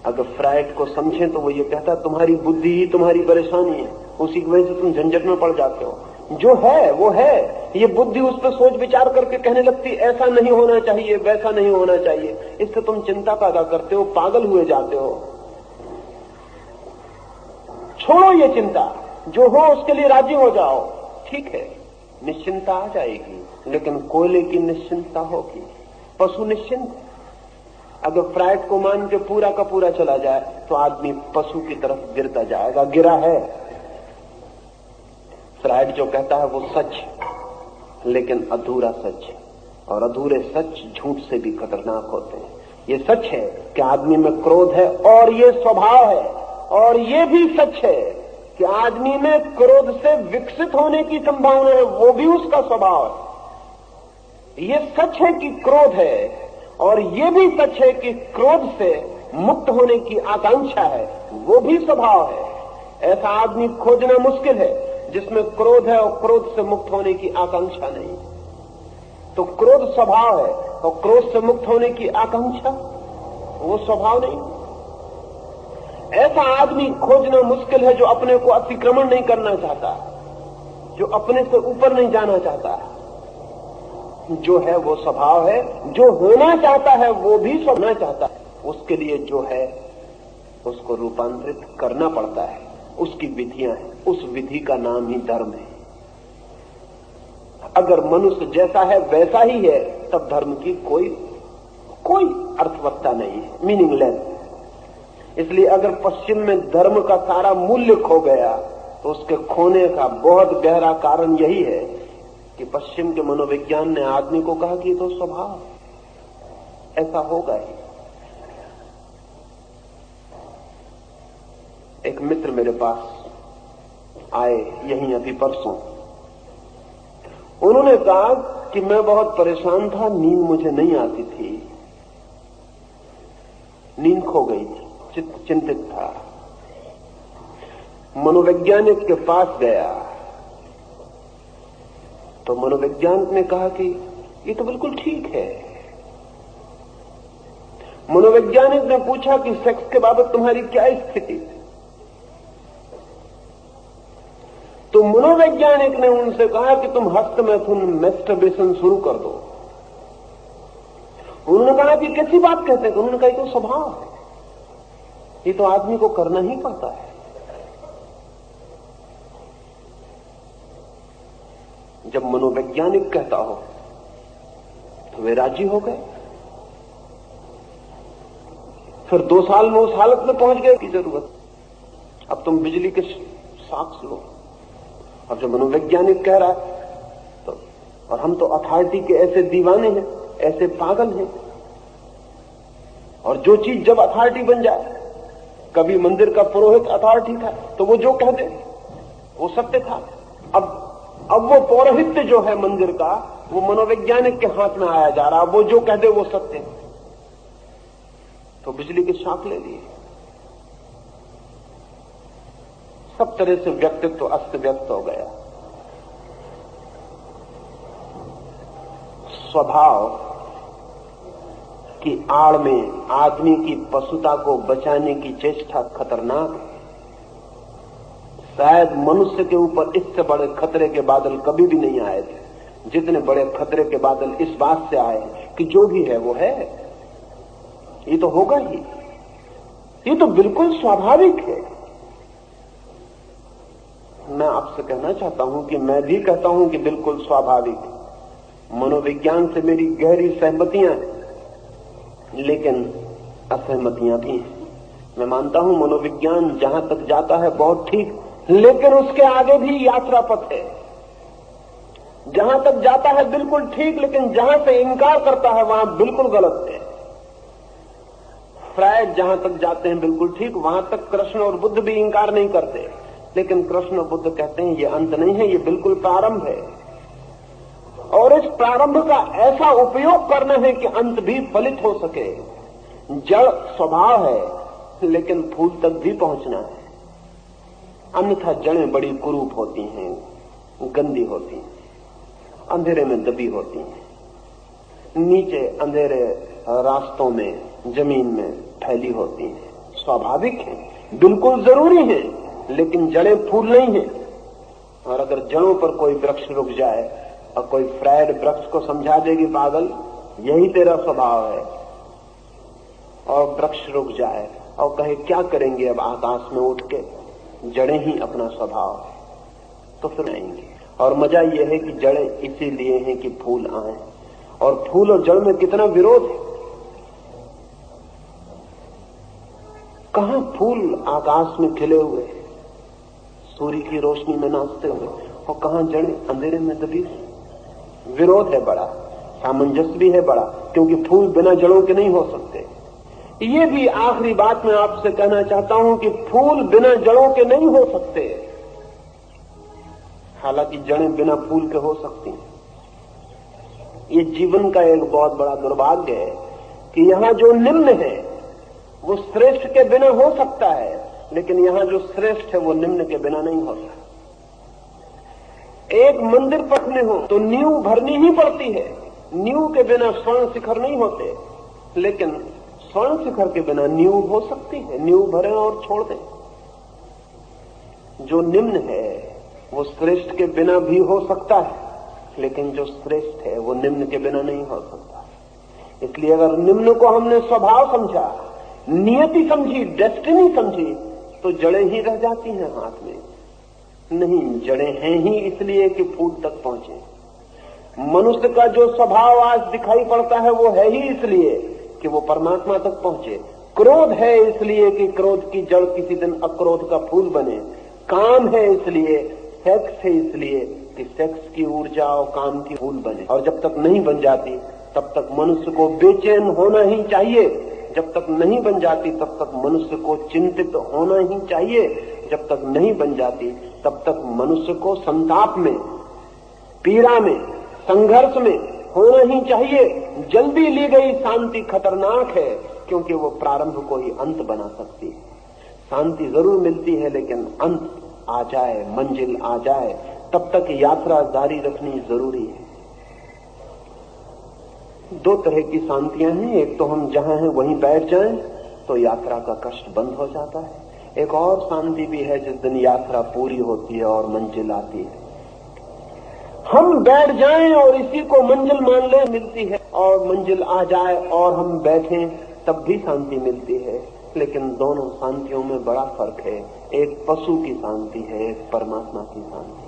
Speaker 2: अगर फ्रायड को समझे तो वो ये कहता तुम्हारी बुद्धि ही तुम्हारी परेशानी है, उसी की वजह से तुम झंझट में पड़ जाते हो। जो है वो है, ये बुद्धि उस पर सोच विचार करके कहने लगती ऐसा नहीं होना चाहिए, वैसा नहीं होना चाहिए। इससे तुम चिंता पैदा करते हो, पागल हुए जाते हो। छोड़ो ये चिंता, जो हो उसके लिए राजी हो जाओ। ठीक है, निश्चिंता आ जाएगी, लेकिन कोयले की निश्चिंता होगी। पशु निश्चिंत, अगर फ्राइड को मान के पूरा का पूरा चला जाए तो आदमी पशु की तरफ गिरता जाएगा। गिरा है। फ्राइड जो कहता है वो सच, लेकिन अधूरा सच, और अधूरे सच झूठ से भी खतरनाक होते हैं। ये सच है कि आदमी में क्रोध है और ये स्वभाव है, और ये भी सच है कि आदमी में क्रोध से विकसित होने की संभावना है, वो भी उसका स्वभाव है। ये सच है कि क्रोध है, और ये भी सच है कि क्रोध से मुक्त होने की आकांक्षा है, वो भी स्वभाव है। ऐसा आदमी खोजना मुश्किल है जिसमें क्रोध है और क्रोध से मुक्त होने की आकांक्षा नहीं। तो क्रोध स्वभाव है और क्रोध से मुक्त होने की आकांक्षा वो स्वभाव नहीं। ऐसा आदमी खोजना मुश्किल है जो अपने को अतिक्रमण नहीं करना चाहता, जो अपने से ऊपर नहीं जाना चाहता। जो है वो स्वभाव है, जो होना चाहता है वो भी होना चाहता है। उसके लिए जो है उसको रूपांतरित करना पड़ता है, उसकी विधियां हैं, उस विधि का नाम ही धर्म है। अगर मनुष्य जैसा है वैसा ही है, तब धर्म की कोई अर्थवत्ता नहीं है, मीनिंगलेस। इसलिए अगर पश्चिम में धर्म का सारा मूल्य खो गया तो उसके खोने का बहुत गहरा कारण यही है कि पश्चिम के मनोविज्ञान ने आदमी को कहा कि ये तो स्वभाव, ऐसा होगा ही। एक मित्र मेरे पास आए यहीं अभी परसों। उन्होंने कहा कि मैं बहुत परेशान था, नींद मुझे नहीं आती थी, नींद खो गई थी, चिंतित था। मनोवैज्ञानिक के पास गया तो मनोवैज्ञानिक ने कहा कि ये तो बिल्कुल ठीक है। मनोवैज्ञानिक ने पूछा कि सेक्स के बाबत तुम्हारी क्या स्थिति? तो मनोवैज्ञानिक ने उनसे कहा कि तुम हस्तमैथुन मैस्टरबेशन शुरू कर दो। उन्होंने कहा कि कैसी बात कहते हैं? उन्होंने कहा ये तो स्वभाव है, ये तो आदमी को करना ही पड़ता है। जब मनोवैज्ञानिक कहता हो तो वे राजी हो गए। फिर 2 साल में उस हालत में पहुंच गए की जरूरत, अब तुम बिजली के साक्ष लो। अब जब मनोवैज्ञानिक कह रहा है तो, और हम तो अथॉरिटी के ऐसे दीवाने हैं, ऐसे पागल हैं, और जो चीज जब अथॉरिटी बन जाए, कभी मंदिर का पुरोहित अथॉरिटी था तो वो जो कह दे वो सत्य था। अब वो पौरोहित्य जो है मंदिर का, वो मनोवैज्ञानिक के हाथ में आया जा रहा, वो जो कह दे वो सत्य है। तो बिजली के शाख ले लिए, सब तरह से व्यक्तित्व अस्त व्यस्त हो गया। स्वभाव की आड़ में आदमी की पशुता को बचाने की चेष्टा खतरनाक है। शायद मनुष्य के ऊपर इससे बड़े खतरे के बादल कभी भी नहीं आए थे जितने बड़े खतरे के बादल इस बात से आए कि जो भी है वो है, ये तो होगा ही, ये तो बिल्कुल स्वाभाविक है। मैं आपसे कहना चाहता हूं कि मैं भी कहता हूं कि बिल्कुल स्वाभाविक। मनोविज्ञान से मेरी गहरी सहमतियां हैं, लेकिन असहमतियां भी हैं। मैं मानता हूं मनोविज्ञान जहां तक जाता है बहुत ठीक, लेकिन उसके आगे भी यात्रा पथ है। जहां तक जाता है बिल्कुल ठीक, लेकिन जहां से इनकार करता है वहां बिल्कुल गलत है। फ्रायड जहां तक जाते हैं बिल्कुल ठीक, वहां तक कृष्ण और बुद्ध भी इनकार नहीं करते, लेकिन कृष्ण और बुद्ध कहते हैं ये अंत नहीं है, ये बिल्कुल प्रारंभ है, और इस प्रारंभ का ऐसा उपयोग करना है कि अंत भी फलित हो सके। जड़ स्वभाव है, लेकिन फूल तक भी पहुंचना है, अन्यथा जड़ें बड़ी कुरूप होती हैं, गंदी होती हैं, अंधेरे में दबी होती हैं, नीचे अंधेरे रास्तों में, जमीन में फैली होती हैं। स्वाभाविक है, बिल्कुल जरूरी है, लेकिन जड़ें फूल नहीं है। और अगर जड़ों पर कोई वृक्ष रुक जाए और कोई फ्रायड वृक्ष को समझा देगी पागल यही तेरा स्वभाव है, और वृक्ष रुक जाए और कहे क्या करेंगे अब आकाश में उठ के, जड़ें ही अपना स्वभाव है, तो फिर आएंगे। और मजा यह है कि जड़ें इसीलिए हैं कि फूल आए, और फूल और जड़ में कितना विरोध है। कहां फूल आकाश में खिले हुए सूर्य की रोशनी में नाचते हुए, और कहां जड़ें अंधेरे में दबी। विरोध है बड़ा, सामंजस्य भी है बड़ा, क्योंकि फूल बिना जड़ों के नहीं हो सकते। ये भी आखिरी बात मैं आपसे कहना चाहता हूं कि फूल बिना जड़ों के नहीं हो सकते, हालांकि जड़ें बिना फूल के हो सकती हैं। ये जीवन का एक बहुत बड़ा दुर्भाग्य है कि यहां जो निम्न है वो श्रेष्ठ के बिना हो सकता है, लेकिन यहां जो श्रेष्ठ है वो निम्न के बिना नहीं होता। एक मंदिर पकने हो तो नींव भरनी ही पड़ती है, नींव के बिना स्वर्ण शिखर नहीं होते, लेकिन स्वर्ण शिखर के बिना नींव हो सकती है। नींव भरें और छोड़ दें। जो निम्न है वो श्रेष्ठ के बिना भी हो सकता है, लेकिन जो श्रेष्ठ है वो निम्न के बिना नहीं हो सकता। इसलिए अगर निम्न को हमने स्वभाव समझा, नियति समझी, डेस्टिनी समझी, तो जड़ें ही रह जाती हैं हाथ में। नहीं, जड़ें हैं ही इसलिए कि फूल तक पहुंचे। मनुष्य का जो स्वभाव आज दिखाई पड़ता है वो है ही इसलिए कि वो परमात्मा तक पहुंचे। क्रोध है इसलिए कि क्रोध की जड़ किसी दिन अक्रोध का फूल बने। काम है इसलिए, सेक्स है इसलिए कि सेक्स की ऊर्जा और काम की फूल बने। और जब तक नहीं बन जाती तब तक मनुष्य को बेचैन होना ही चाहिए। जब तक नहीं बन जाती तब तक मनुष्य को चिंतित होना ही चाहिए। जब तक नहीं बन जाती तब तक मनुष्य को संताप में, पीड़ा में, संघर्ष में होना ही चाहिए। जल्दी ली गई शांति खतरनाक है, क्योंकि वो प्रारंभ को ही अंत बना सकती है। शांति जरूर मिलती है, लेकिन अंत आ जाए, मंजिल आ जाए, तब तक यात्रा जारी रखनी जरूरी है। दो तरह की शांतियां हैं। एक तो हम जहां हैं वहीं बैठ जाएं तो यात्रा का कष्ट बंद हो जाता है। एक और शांति भी है जिस दिन यात्रा पूरी होती है और मंजिल आती है। हम बैठ जाएं और इसी को मंजिल मान लें, मिलती है, और मंजिल आ जाए और हम बैठें तब भी शांति मिलती है। लेकिन दोनों शांतियों में बड़ा फर्क है। एक पशु की शांति है, एक परमात्मा की शांति।